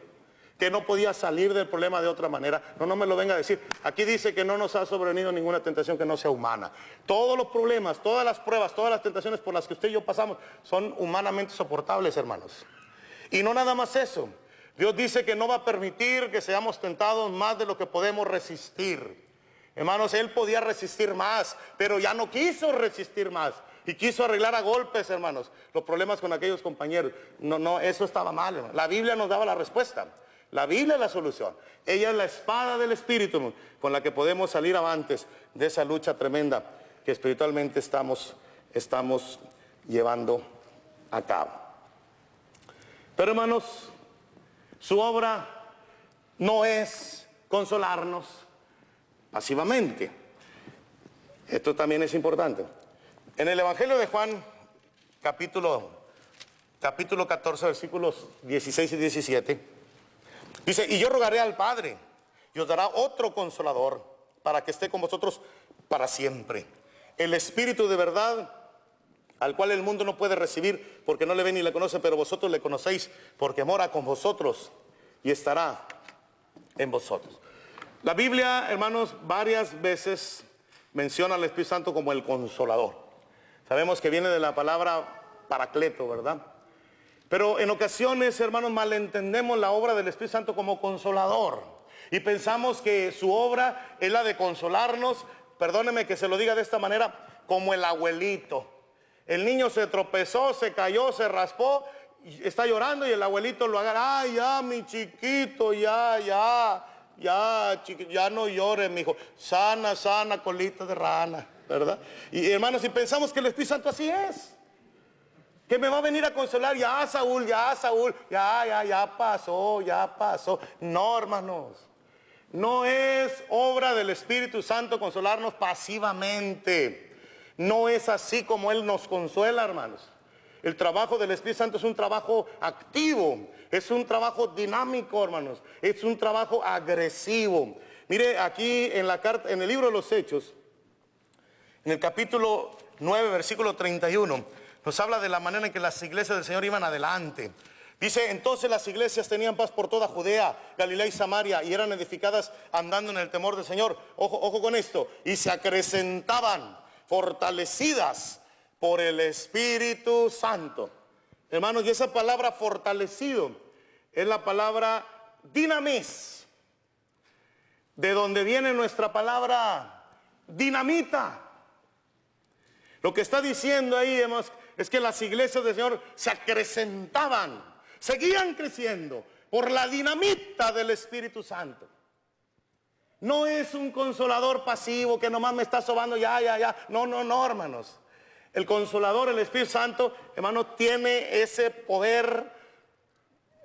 que no podía salir del problema de otra manera. No me lo venga a decir. Aquí dice que no nos ha sobrevenido ninguna tentación que no sea humana. Todos los problemas, todas las pruebas, todas las tentaciones por las que usted y yo pasamos son humanamente soportables, hermanos. Y no nada más eso. Dios dice que no va a permitir que seamos tentados más de lo que podemos resistir. Hermanos, Él podía resistir más, pero ya no quiso resistir más. Y quiso arreglar a golpes, hermanos, los problemas con aquellos compañeros. No, eso estaba mal, hermanos. La Biblia nos daba la respuesta. La Biblia es la solución. Ella es la espada del Espíritu con la que podemos salir avantes de esa lucha tremenda que espiritualmente estamos llevando a cabo. Pero, hermanos, su obra no es consolarnos pasivamente. Esto también es importante. En el Evangelio de Juan, capítulo 14, versículos 16 y 17, dice, y yo rogaré al Padre, y os dará otro consolador, para que esté con vosotros para siempre. El Espíritu de verdad, al cual el mundo no puede recibir, porque no le ve ni le conoce, pero vosotros le conocéis, porque mora con vosotros, y estará en vosotros. La Biblia, hermanos, varias veces menciona al Espíritu Santo como el consolador. Sabemos que viene de la palabra paracleto, ¿verdad? Pero en ocasiones, hermanos, malentendemos la obra del Espíritu Santo como consolador. Y pensamos que su obra es la de consolarnos, perdóneme que se lo diga de esta manera, como el abuelito. El niño se tropezó, se cayó, se raspó, está llorando y el abuelito lo agarra. Ay, ya, mi chiquito, ya no llores, mi hijo. Sana, colita de rana, ¿verdad? Y hermanos, si pensamos que el Espíritu Santo así es, que me va a venir a consolar, ya Saúl, ya pasó. No, hermanos, no es obra del Espíritu Santo consolarnos pasivamente. No es así como Él nos consuela, hermanos. El trabajo del Espíritu Santo es un trabajo activo, es un trabajo dinámico, hermanos, es un trabajo agresivo. Mire, aquí en la carta, en el libro de los Hechos, en el capítulo 9, versículo 31, nos habla de la manera en que las iglesias del Señor iban adelante. Dice, entonces las iglesias tenían paz por toda Judea, Galilea y Samaria, y eran edificadas andando en el temor del Señor. Ojo con esto. Y se acrecentaban, fortalecidas por el Espíritu Santo. Hermanos, y esa palabra fortalecido es la palabra dinamis, de donde viene nuestra palabra dinamita. Lo que está diciendo ahí, hermanos, es que las iglesias del Señor se acrecentaban, seguían creciendo por la dinamita del Espíritu Santo. No es un consolador pasivo que nomás me está sobando ya. No, hermanos. El consolador, el Espíritu Santo, hermanos, tiene ese poder.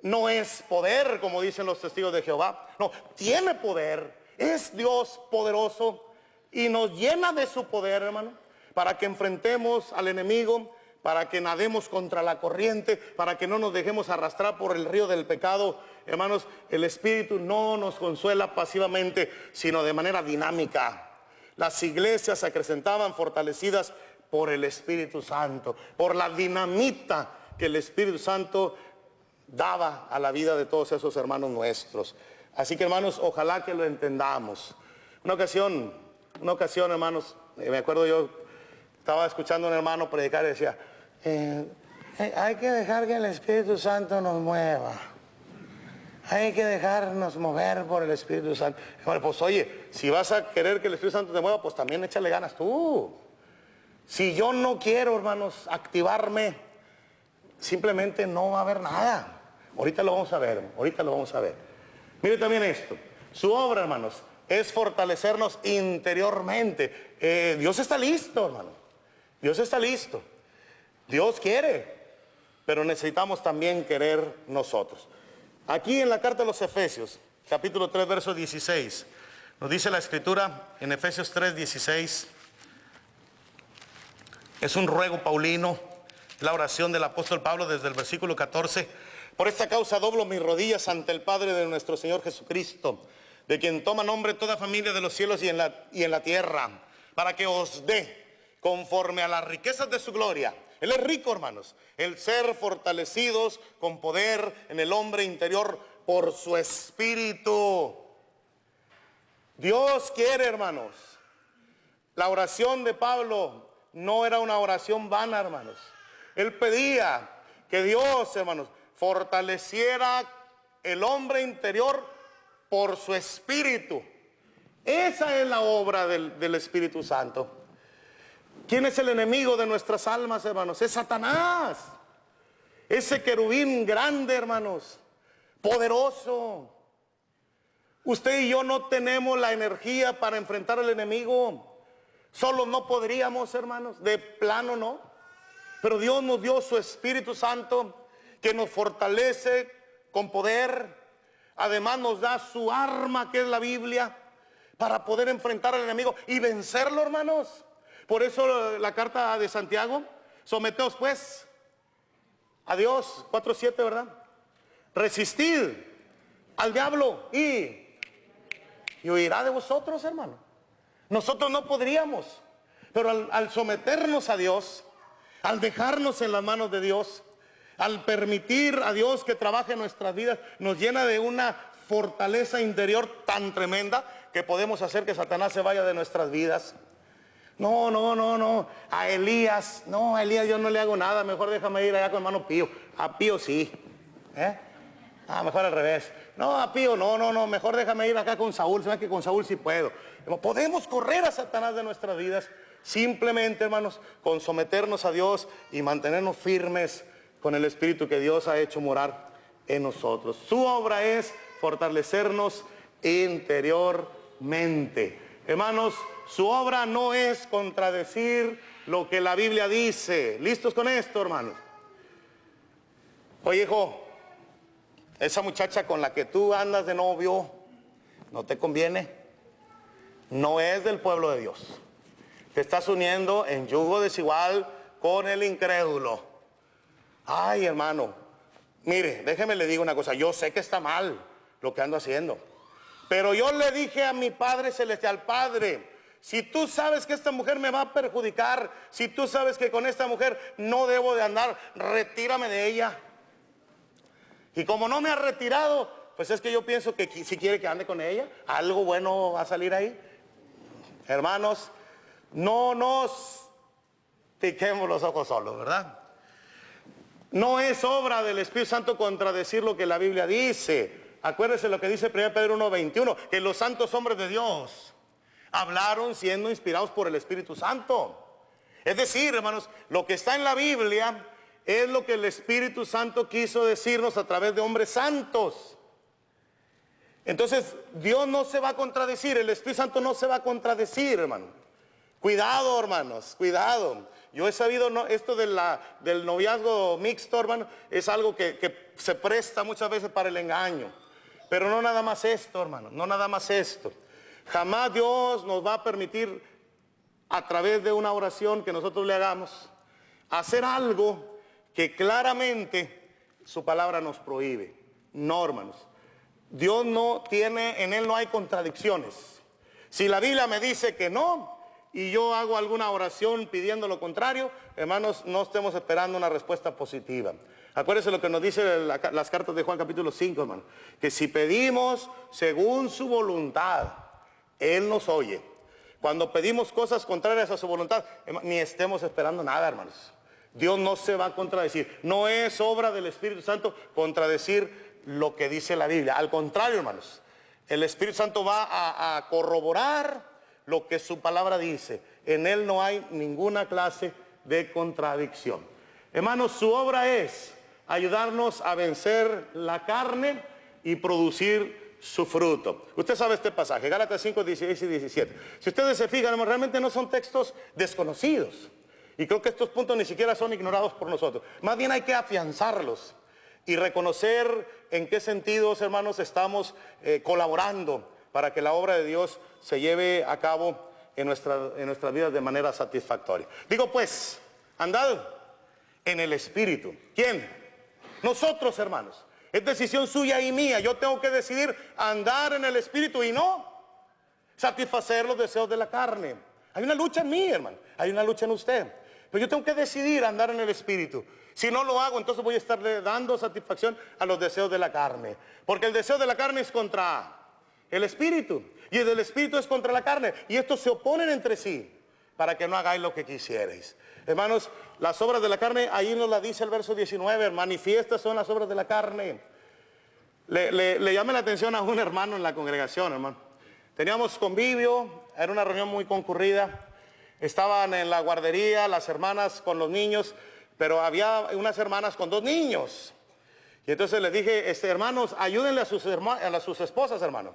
No es poder, como dicen los testigos de Jehová. No, tiene poder. Es Dios poderoso y nos llena de su poder, hermano, para que enfrentemos al enemigo, para que nademos contra la corriente, para que no nos dejemos arrastrar por el río del pecado. Hermanos, el Espíritu no nos consuela pasivamente, sino de manera dinámica. Las iglesias se acrecentaban fortalecidas por el Espíritu Santo, por la dinamita que el Espíritu Santo daba a la vida de todos esos hermanos nuestros. Así que, hermanos, ojalá que lo entendamos. Una ocasión, hermanos, me acuerdo, yo estaba escuchando a un hermano predicar y decía, hay que dejar que el Espíritu Santo nos mueva. Hay que dejarnos mover por el Espíritu Santo. Bueno, pues oye, si vas a querer que el Espíritu Santo te mueva, pues también échale ganas tú. Si yo no quiero, hermanos, activarme, simplemente no va a haber nada. Ahorita lo vamos a ver. Mire también esto. Su obra, hermanos, es fortalecernos interiormente. Dios está listo, hermano. Dios está listo. Dios quiere. Pero necesitamos también querer nosotros. Aquí en la carta de los Efesios, capítulo 3, verso 16. Nos dice la escritura en Efesios 3, 16. Es un ruego paulino, la oración del apóstol Pablo desde el versículo 14. Por esta causa doblo mis rodillas ante el Padre de nuestro Señor Jesucristo, de quien toma nombre toda familia de los cielos y en la tierra, para que os dé, conforme a las riquezas de su gloria. Él es rico, hermanos, el ser fortalecidos con poder en el hombre interior por su espíritu. Dios quiere, hermanos. La oración de Pablo no era una oración vana, hermanos. Él pedía que Dios, hermanos, fortaleciera el hombre interior por su espíritu. Esa es la obra del Espíritu Santo. ¿Quién es el enemigo de nuestras almas, hermanos? Es Satanás. Ese querubín grande, hermanos, poderoso. Usted y yo no tenemos la energía para enfrentar al enemigo. Solo no podríamos, hermanos, de plano no. Pero Dios nos dio su Espíritu Santo que nos fortalece con poder. Además nos da su arma, que es la Biblia, para poder enfrentar al enemigo y vencerlo, hermanos. Por eso la carta de Santiago: someteos pues a Dios, 4:7, ¿verdad? Resistid al diablo y huirá de vosotros, hermano. Nosotros no podríamos, pero al someternos a Dios, al dejarnos en las manos de Dios, al permitir a Dios que trabaje en nuestras vidas, nos llena de una fortaleza interior tan tremenda que podemos hacer que Satanás se vaya de nuestras vidas. No. A Elías yo no le hago nada, mejor déjame ir allá con hermano Pío. A Pío sí. Mejor al revés. No, a Pío no, mejor déjame ir acá con Saúl, se ve que con Saúl sí puedo. Podemos correr a Satanás de nuestras vidas simplemente, hermanos, con someternos a Dios y mantenernos firmes con el Espíritu que Dios ha hecho morar en nosotros. Su obra es fortalecernos interiormente. Hermanos, su obra no es contradecir lo que la Biblia dice. ¿Listos con esto, hermanos? Oye, hijo, esa muchacha con la que tú andas de novio no te conviene. No es del pueblo de Dios. Te estás uniendo en yugo desigual con el incrédulo. Ay, hermano, mire, déjeme le digo una cosa. Yo sé que está mal lo que ando haciendo, pero yo le dije a mi Padre Celestial: Padre, si tú sabes que esta mujer me va a perjudicar, si tú sabes que con esta mujer no debo de andar, retírame de ella. Y como no me ha retirado, pues es que yo pienso que si quiere que ande con ella, algo bueno va a salir ahí. Hermanos, no nos piquemos los ojos solos, ¿verdad? No es obra del Espíritu Santo contradecir lo que la Biblia dice. Acuérdese lo que dice 1 Pedro 1:21, que los santos hombres de Dios hablaron siendo inspirados por el Espíritu Santo. Es decir, hermanos, lo que está en la Biblia es lo que el Espíritu Santo quiso decirnos a través de hombres santos. Entonces, Dios no se va a contradecir, el Espíritu Santo no se va a contradecir, hermano. Cuidado, hermanos, cuidado. Yo he sabido, esto del noviazgo mixto, hermano, es algo que se presta muchas veces para el engaño. Pero no nada más esto, hermano, no nada más esto. Jamás Dios nos va a permitir, a través de una oración que nosotros le hagamos, hacer algo que claramente su palabra nos prohíbe. No, hermanos. Dios no tiene, en Él no hay contradicciones. Si la Biblia me dice que no, y yo hago alguna oración pidiendo lo contrario, hermanos, no estemos esperando una respuesta positiva. Acuérdense lo que nos dice las cartas de Juan capítulo 5, hermano, que si pedimos según su voluntad, Él nos oye. Cuando pedimos cosas contrarias a su voluntad, ni estemos esperando nada, hermanos. Dios no se va a contradecir. No es obra del Espíritu Santo contradecir lo que dice la Biblia. Al contrario, hermanos, el Espíritu Santo va a corroborar lo que su palabra dice. En Él no hay ninguna clase de contradicción. Hermanos, su obra es ayudarnos a vencer la carne y producir su fruto. Usted sabe este pasaje, Gálatas 5, 16 y 17. Si ustedes se fijan, hermanos, realmente no son textos desconocidos. Y creo que estos puntos ni siquiera son ignorados por nosotros. Más bien hay que afianzarlos. y reconocer en qué sentidos, hermanos, estamos colaborando para que la obra de Dios se lleve a cabo en nuestras vidas de manera satisfactoria. Digo pues, andad en el Espíritu. ¿Quién? Nosotros, hermanos. Es decisión suya y mía. Yo tengo que decidir andar en el Espíritu y no satisfacer los deseos de la carne. Hay una lucha en mí, hermano. Hay una lucha en usted. Pero yo tengo que decidir andar en el Espíritu. Si no lo hago, entonces voy a estarle dando satisfacción a los deseos de la carne. Porque el deseo de la carne es contra el Espíritu. Y el del Espíritu es contra la carne. Y estos se oponen entre sí para que no hagáis lo que quisierais. Hermanos, las obras de la carne, ahí nos la dice el verso 19. Manifiestas son las obras de la carne. Le llamé la atención a un hermano en la congregación, hermano. Teníamos convivio, era una reunión muy concurrida. Estaban en la guardería las hermanas con los niños, pero había unas hermanas con 2 niños. Y entonces les dije, hermanos, ayúdenle a sus esposas, hermano.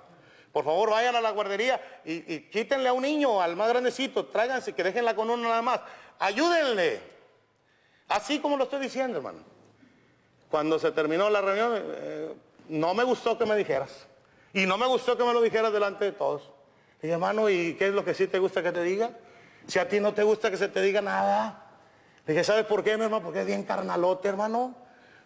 Por favor, vayan a la guardería y quítenle a un niño, al más grandecito, tráiganse, que déjenla con uno nada más. Ayúdenle. Así como lo estoy diciendo, hermano. Cuando se terminó la reunión, no me gustó que me dijeras. Y no me gustó que me lo dijeras delante de todos. Y dije, hermano, ¿y qué es lo que sí te gusta que te diga? Si a ti no te gusta que se te diga nada. Dije, ¿sabes por qué, mi hermano? Porque es bien carnalote, hermano.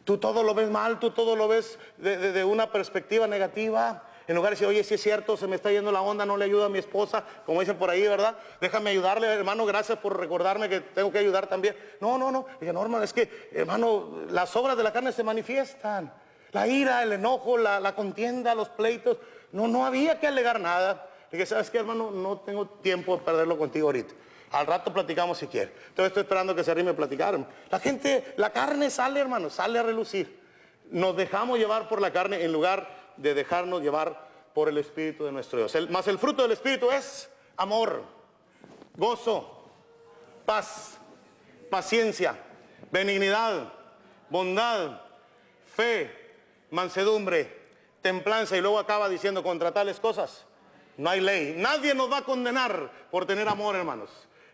Tú todo lo ves mal, tú todo lo ves de una perspectiva negativa. En lugar de decir, oye, si es cierto, se me está yendo la onda, no le ayudo a mi esposa, como dicen por ahí, ¿verdad? Déjame ayudarle, hermano, gracias por recordarme que tengo que ayudar también. No. Dije, no, hermano, es que, hermano, las obras de la carne se manifiestan. La ira, el enojo, la contienda, los pleitos. No había que alegar nada. Dije, ¿sabes qué, hermano? No tengo tiempo de perderlo contigo ahorita. Al rato platicamos si quiere. Entonces estoy esperando que se arrime a platicar. La gente, la carne sale, hermano, sale a relucir. Nos dejamos llevar por la carne en lugar de dejarnos llevar por el Espíritu de nuestro Dios. Más el fruto del Espíritu es amor, gozo, paz, paciencia, benignidad, bondad, fe, mansedumbre, templanza. Y luego acaba diciendo, contra tales cosas no hay ley. Nadie nos va a condenar por tener amor, hermanos.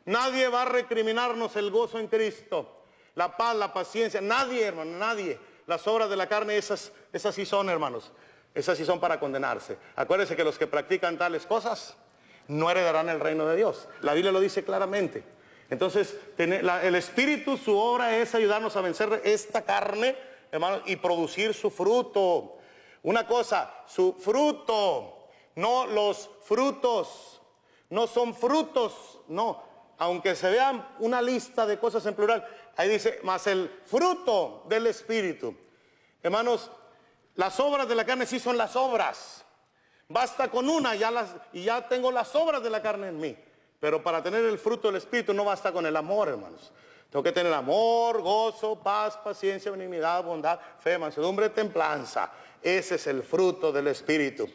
Nadie va a recriminarnos el gozo en Cristo, la paz, la paciencia. Nadie, hermano, nadie. Las obras de la carne, esas sí son, hermanos. Esas sí son para condenarse. Acuérdense que los que practican tales cosas no heredarán el reino de Dios. La Biblia lo dice claramente. Entonces, el Espíritu, su obra es ayudarnos a vencer esta carne, hermanos, y producir su fruto. Una cosa, su fruto, no los frutos. No son frutos, no. Aunque se vean una lista de cosas en plural, ahí dice, más el fruto del Espíritu. Hermanos, las obras de la carne sí son las obras. Basta con una y ya tengo las obras de la carne en mí. Pero para tener el fruto del Espíritu no basta con el amor, hermanos. Tengo que tener amor, gozo, paz, paciencia, benignidad, bondad, fe, mansedumbre, templanza. Ese es el fruto del Espíritu.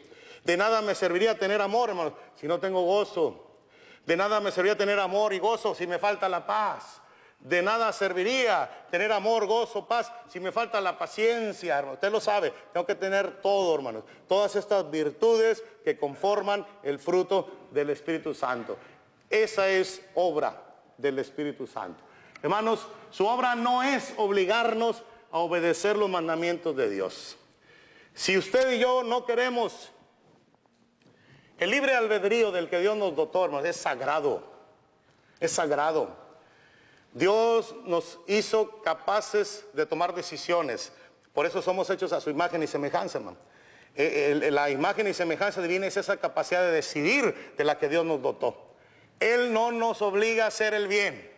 De nada me serviría tener amor, hermanos, si no tengo gozo. De nada me serviría tener amor y gozo si me falta la paz. De nada serviría tener amor, gozo, paz, si me falta la paciencia, hermano. Usted lo sabe, tengo que tener todo, hermanos. Todas estas virtudes que conforman el fruto del Espíritu Santo. Esa es obra del Espíritu Santo. Hermanos, su obra no es obligarnos a obedecer los mandamientos de Dios. Si usted y yo no queremos, el libre albedrío del que Dios nos dotó, hermanos, es sagrado. Es sagrado. Dios nos hizo capaces de tomar decisiones. Por eso somos hechos a su imagen y semejanza, hermano. La imagen y semejanza divina es esa capacidad de decidir de la que Dios nos dotó. Él no nos obliga a hacer el bien,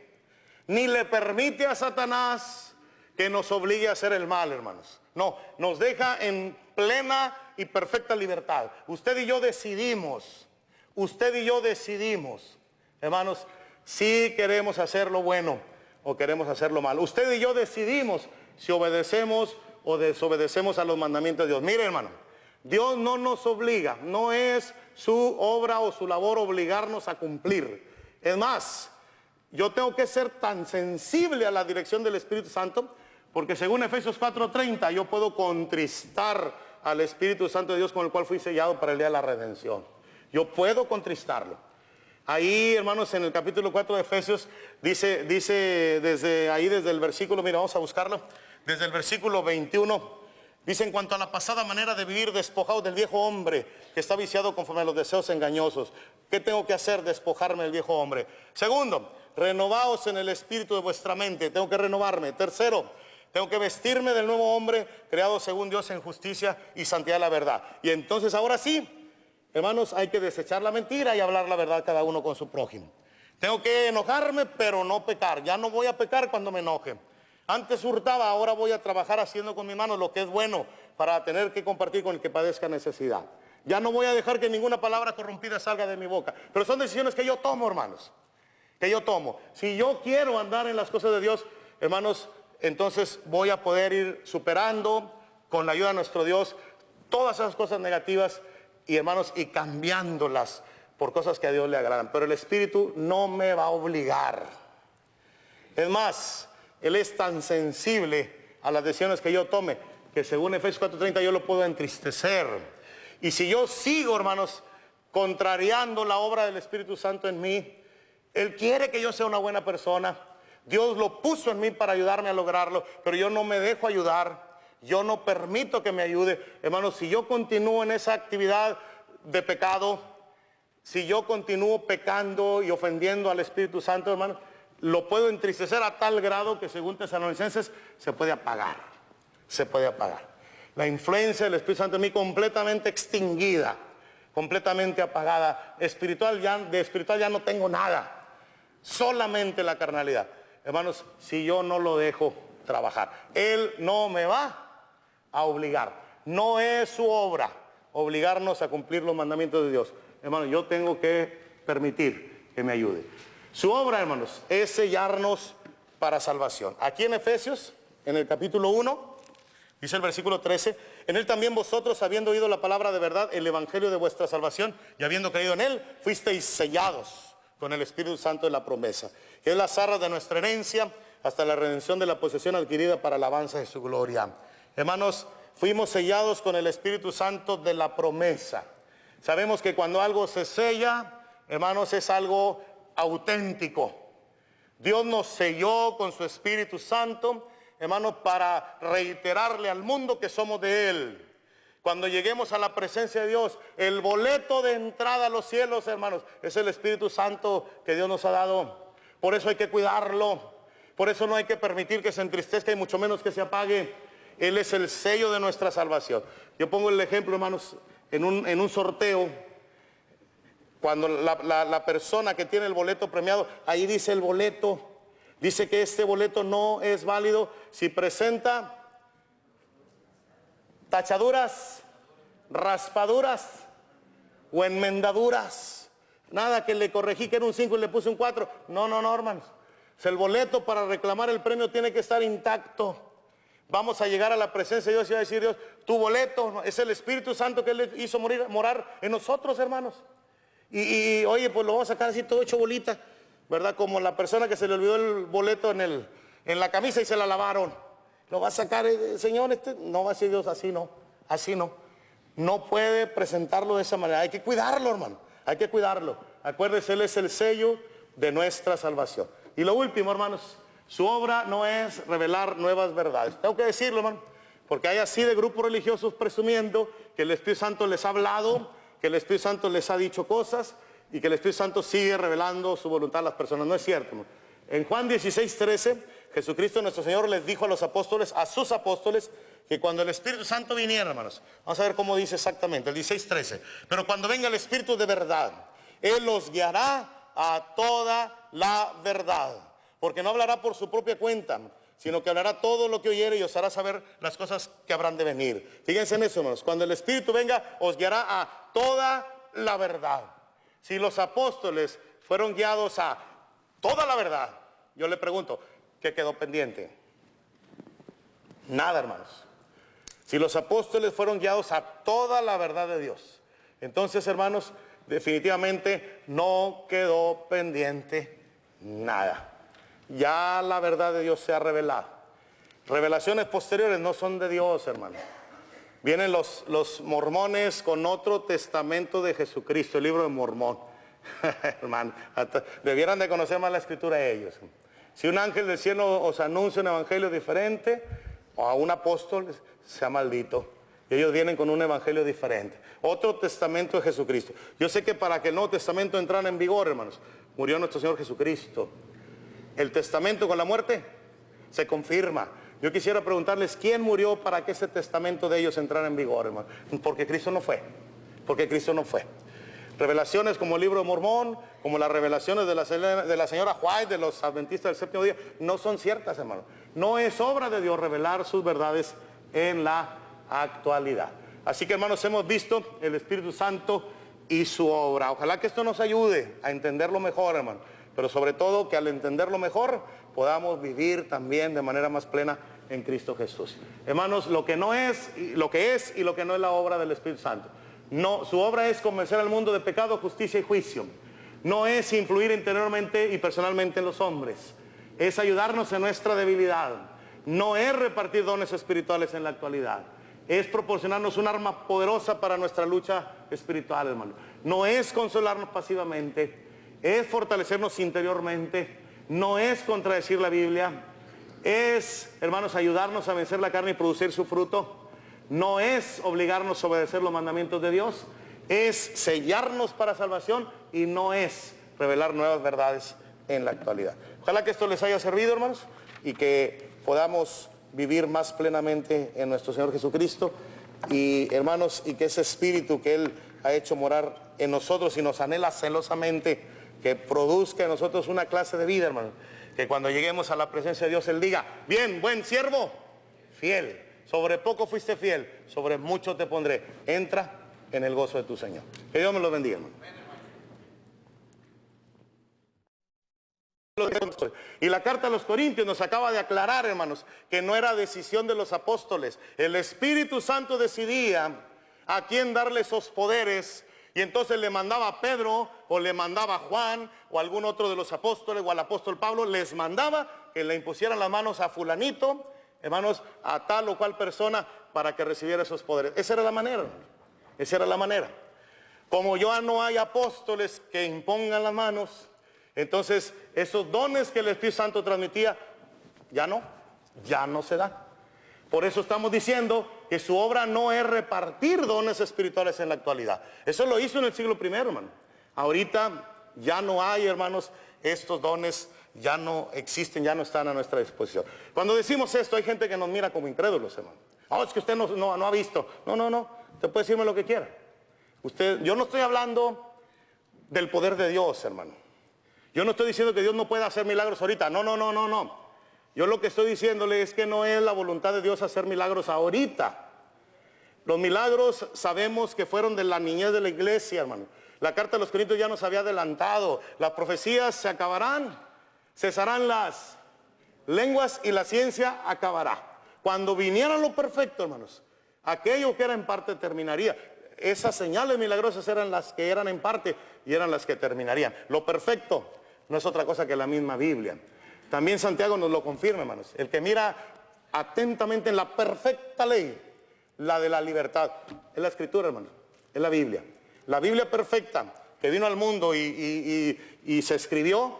ni le permite a Satanás que nos obligue a hacer el mal, hermanos. No, nos deja en plena y perfecta libertad. Usted y yo decidimos, hermanos, si queremos hacer lo bueno o queremos hacer lo malo. Usted y yo decidimos si obedecemos o desobedecemos a los mandamientos de Dios. Mire, hermano, Dios no nos obliga, no es su obra o su labor obligarnos a cumplir. Es más, yo tengo que ser tan sensible a la dirección del Espíritu Santo, porque según Efesios 4:30, yo puedo contristar al Espíritu Santo de Dios con el cual fui sellado para el día de la redención. Yo puedo contristarlo. Ahí, hermanos, en el capítulo 4 de Efesios, dice desde el versículo, mira, vamos a buscarlo, desde el versículo 21, Dice, en cuanto a la pasada manera de vivir, despojados del viejo hombre que está viciado conforme a los deseos engañosos. ¿Qué tengo que hacer? Despojarme del viejo hombre. Segundo, renovaos en el espíritu de vuestra mente. Tengo que renovarme. Tercero, tengo que vestirme del nuevo hombre creado según Dios en justicia y santidad de la verdad. Y entonces ahora sí, hermanos, hay que desechar la mentira y hablar la verdad cada uno con su prójimo. Tengo que enojarme, pero no pecar. Ya no voy a pecar cuando me enoje. Antes hurtaba, ahora voy a trabajar haciendo con mis manos lo que es bueno para tener que compartir con el que padezca necesidad. Ya no voy a dejar que ninguna palabra corrompida salga de mi boca. Pero son decisiones que yo tomo, hermanos. Que yo tomo. Si yo quiero andar en las cosas de Dios, hermanos, entonces voy a poder ir superando con la ayuda de nuestro Dios todas esas cosas negativas y, hermanos, y cambiándolas por cosas que a Dios le agradan. Pero el Espíritu no me va a obligar. Es más, Él es tan sensible a las decisiones que yo tome que según Efesios 4:30 yo lo puedo entristecer. Y si yo sigo, hermanos, contrariando la obra del Espíritu Santo en mí, Él quiere que yo sea una buena persona. Dios lo puso en mí para ayudarme a lograrlo, pero yo no me dejo ayudar. Yo no permito que me ayude. Hermanos, si yo continúo en esa actividad de pecado, si yo continúo pecando y ofendiendo al Espíritu Santo, hermanos, lo puedo entristecer a tal grado que según Tesalonicenses se puede apagar. Se puede apagar. La influencia del Espíritu Santo en mí completamente extinguida, completamente apagada. De espiritual ya no tengo nada. Solamente la carnalidad. Hermanos, si yo no lo dejo trabajar, Él no me va a obligar. No es su obra obligarnos a cumplir los mandamientos de Dios. Hermanos, yo tengo que permitir que me ayude. Su obra, hermanos, es sellarnos para salvación. Aquí en Efesios, en el capítulo 1, dice el versículo 13, en Él también vosotros, habiendo oído la palabra de verdad, el evangelio de vuestra salvación, y habiendo creído en Él, fuisteis sellados con el Espíritu Santo de la promesa, que es la zarra de nuestra herencia, hasta la redención de la posesión adquirida para alabanza de su gloria. Hermanos, fuimos sellados con el Espíritu Santo de la promesa. Sabemos que cuando algo se sella, hermanos, es algo auténtico. Dios nos selló con su Espíritu Santo, hermanos, para reiterarle al mundo que somos de Él. Cuando lleguemos a la presencia de Dios, el boleto de entrada a los cielos, hermanos, es el Espíritu Santo que Dios nos ha dado. Por eso hay que cuidarlo. Por eso no hay que permitir que se entristezca y mucho menos que se apague. Él es el sello de nuestra salvación. Yo pongo el ejemplo, hermanos, en un sorteo. Cuando la persona que tiene el boleto premiado, ahí dice el boleto, dice que este boleto no es válido si presenta tachaduras, raspaduras o enmendaduras. Nada que le corregí que era un 5 y le puse un 4. No, hermanos. O sea, el boleto para reclamar el premio tiene que estar intacto. Vamos a llegar a la presencia de Dios y va a decir Dios, tu boleto es el Espíritu Santo que Él hizo morar en nosotros, hermanos. Y oye, pues lo vamos a sacar así todo hecho bolita, ¿verdad? Como la persona que se le olvidó el boleto en la camisa y se la lavaron. Lo va a sacar, Señor, no va a decir Dios, así no. No puede presentarlo de esa manera. Hay que cuidarlo, hermano. Hay que cuidarlo. Acuérdese, Él es el sello de nuestra salvación. Y lo último, hermanos, su obra no es revelar nuevas verdades. Tengo que decirlo, hermano, porque hay así de grupos religiosos presumiendo que el Espíritu Santo les ha hablado, que el Espíritu Santo les ha dicho cosas y que el Espíritu Santo sigue revelando su voluntad a las personas. No es cierto, hermano. En Juan 16:13, Jesucristo nuestro Señor les dijo a sus apóstoles, que cuando el Espíritu Santo viniera, hermanos, vamos a ver cómo dice exactamente, el 16:13, pero cuando venga el Espíritu de verdad, Él los guiará a toda la verdad, porque no hablará por su propia cuenta, sino que hablará todo lo que oyere y os hará saber las cosas que habrán de venir. Fíjense en eso, hermanos, cuando el Espíritu venga, os guiará a toda la verdad. Si los apóstoles fueron guiados a toda la verdad, yo le pregunto, ¿qué quedó pendiente? Nada, hermanos. Si los apóstoles fueron guiados a toda la verdad de Dios, entonces, hermanos, definitivamente no quedó pendiente nada. Ya la verdad de Dios se ha revelado. Revelaciones posteriores no son de Dios, hermano. Vienen los mormones con otro testamento de Jesucristo, el libro de Mormón. Hermano, debieran de conocer más la escritura ellos. Si un ángel del cielo os anuncia un evangelio diferente, o a un apóstol, sea maldito. Y ellos vienen con un evangelio diferente. Otro testamento de Jesucristo. Yo sé que para que el Nuevo Testamento entrara en vigor, hermanos, murió nuestro Señor Jesucristo. El testamento con la muerte se confirma. Yo quisiera preguntarles, ¿quién murió para que ese testamento de ellos entrara en vigor, hermano? Porque Cristo no fue. Porque Cristo no fue. Revelaciones como el libro de Mormón, como las revelaciones de la señora White, de los adventistas del séptimo día, no son ciertas, hermano. No es obra de Dios revelar sus verdades en la actualidad. Así que, hermanos, hemos visto el Espíritu Santo y su obra. Ojalá que esto nos ayude a entenderlo mejor, hermano. Pero sobre todo que al entenderlo mejor podamos vivir también de manera más plena en Cristo Jesús. Hermanos, lo que es y lo que no es la obra del Espíritu Santo. No, su obra es convencer al mundo de pecado, justicia y juicio. No es influir interiormente y personalmente en los hombres. Es ayudarnos en nuestra debilidad. No es repartir dones espirituales en la actualidad. Es proporcionarnos un arma poderosa para nuestra lucha espiritual, hermano. No es consolarnos pasivamente. Es fortalecernos interiormente. No es contradecir la Biblia. Es, hermanos, ayudarnos a vencer la carne y producir su fruto. No es obligarnos a obedecer los mandamientos de Dios. Es sellarnos para salvación y no es revelar nuevas verdades en la actualidad. Ojalá que esto les haya servido, hermanos, y que podamos vivir más plenamente en nuestro Señor Jesucristo. Y, hermanos, y que ese espíritu que Él ha hecho morar en nosotros y nos anhela celosamente, que produzca en nosotros una clase de vida, hermano. Que cuando lleguemos a la presencia de Dios, Él diga: bien, buen siervo, fiel. Sobre poco fuiste fiel, sobre mucho te pondré. Entra en el gozo de tu Señor. Que Dios me lo bendiga, hermano. Y la carta a los Corintios nos acaba de aclarar, hermanos, que no era decisión de los apóstoles. El Espíritu Santo decidía a quién darle esos poderes. Y entonces le mandaba a Pedro, o le mandaba a Juan, o a algún otro de los apóstoles, o al apóstol Pablo, les mandaba que le impusieran las manos a fulanito, hermanos, a tal o cual persona, para que recibiera esos poderes. Esa era la manera, hermano. Esa era la manera. Como ya no hay apóstoles que impongan las manos, entonces esos dones que el Espíritu Santo transmitía, ya no se da. Por eso estamos diciendo que su obra no es repartir dones espirituales en la actualidad. Eso lo hizo en el siglo I, hermano. Ahorita ya no hay, hermanos, estos dones ya no existen, ya no están a nuestra disposición. Cuando decimos esto, hay gente que nos mira como incrédulos, hermano. Oh, es que usted no ha visto. No. Usted puede decirme lo que quiera. Yo no estoy hablando del poder de Dios, hermano. Yo no estoy diciendo que Dios no pueda hacer milagros ahorita. No. Yo lo que estoy diciéndole es que no es la voluntad de Dios hacer milagros ahorita. Los milagros sabemos que fueron de la niñez de la iglesia, hermano. La carta de los Corintios ya nos había adelantado. Las profecías se acabarán, cesarán las lenguas y la ciencia acabará. Cuando viniera lo perfecto, hermanos, aquello que era en parte terminaría. Esas señales milagrosas eran las que eran en parte y eran las que terminarían. Lo perfecto no es otra cosa que la misma Biblia. También Santiago nos lo confirma, hermanos. El que mira atentamente en la perfecta ley, la de la libertad, es la Escritura, hermanos, es la Biblia. La Biblia perfecta que vino al mundo y se escribió,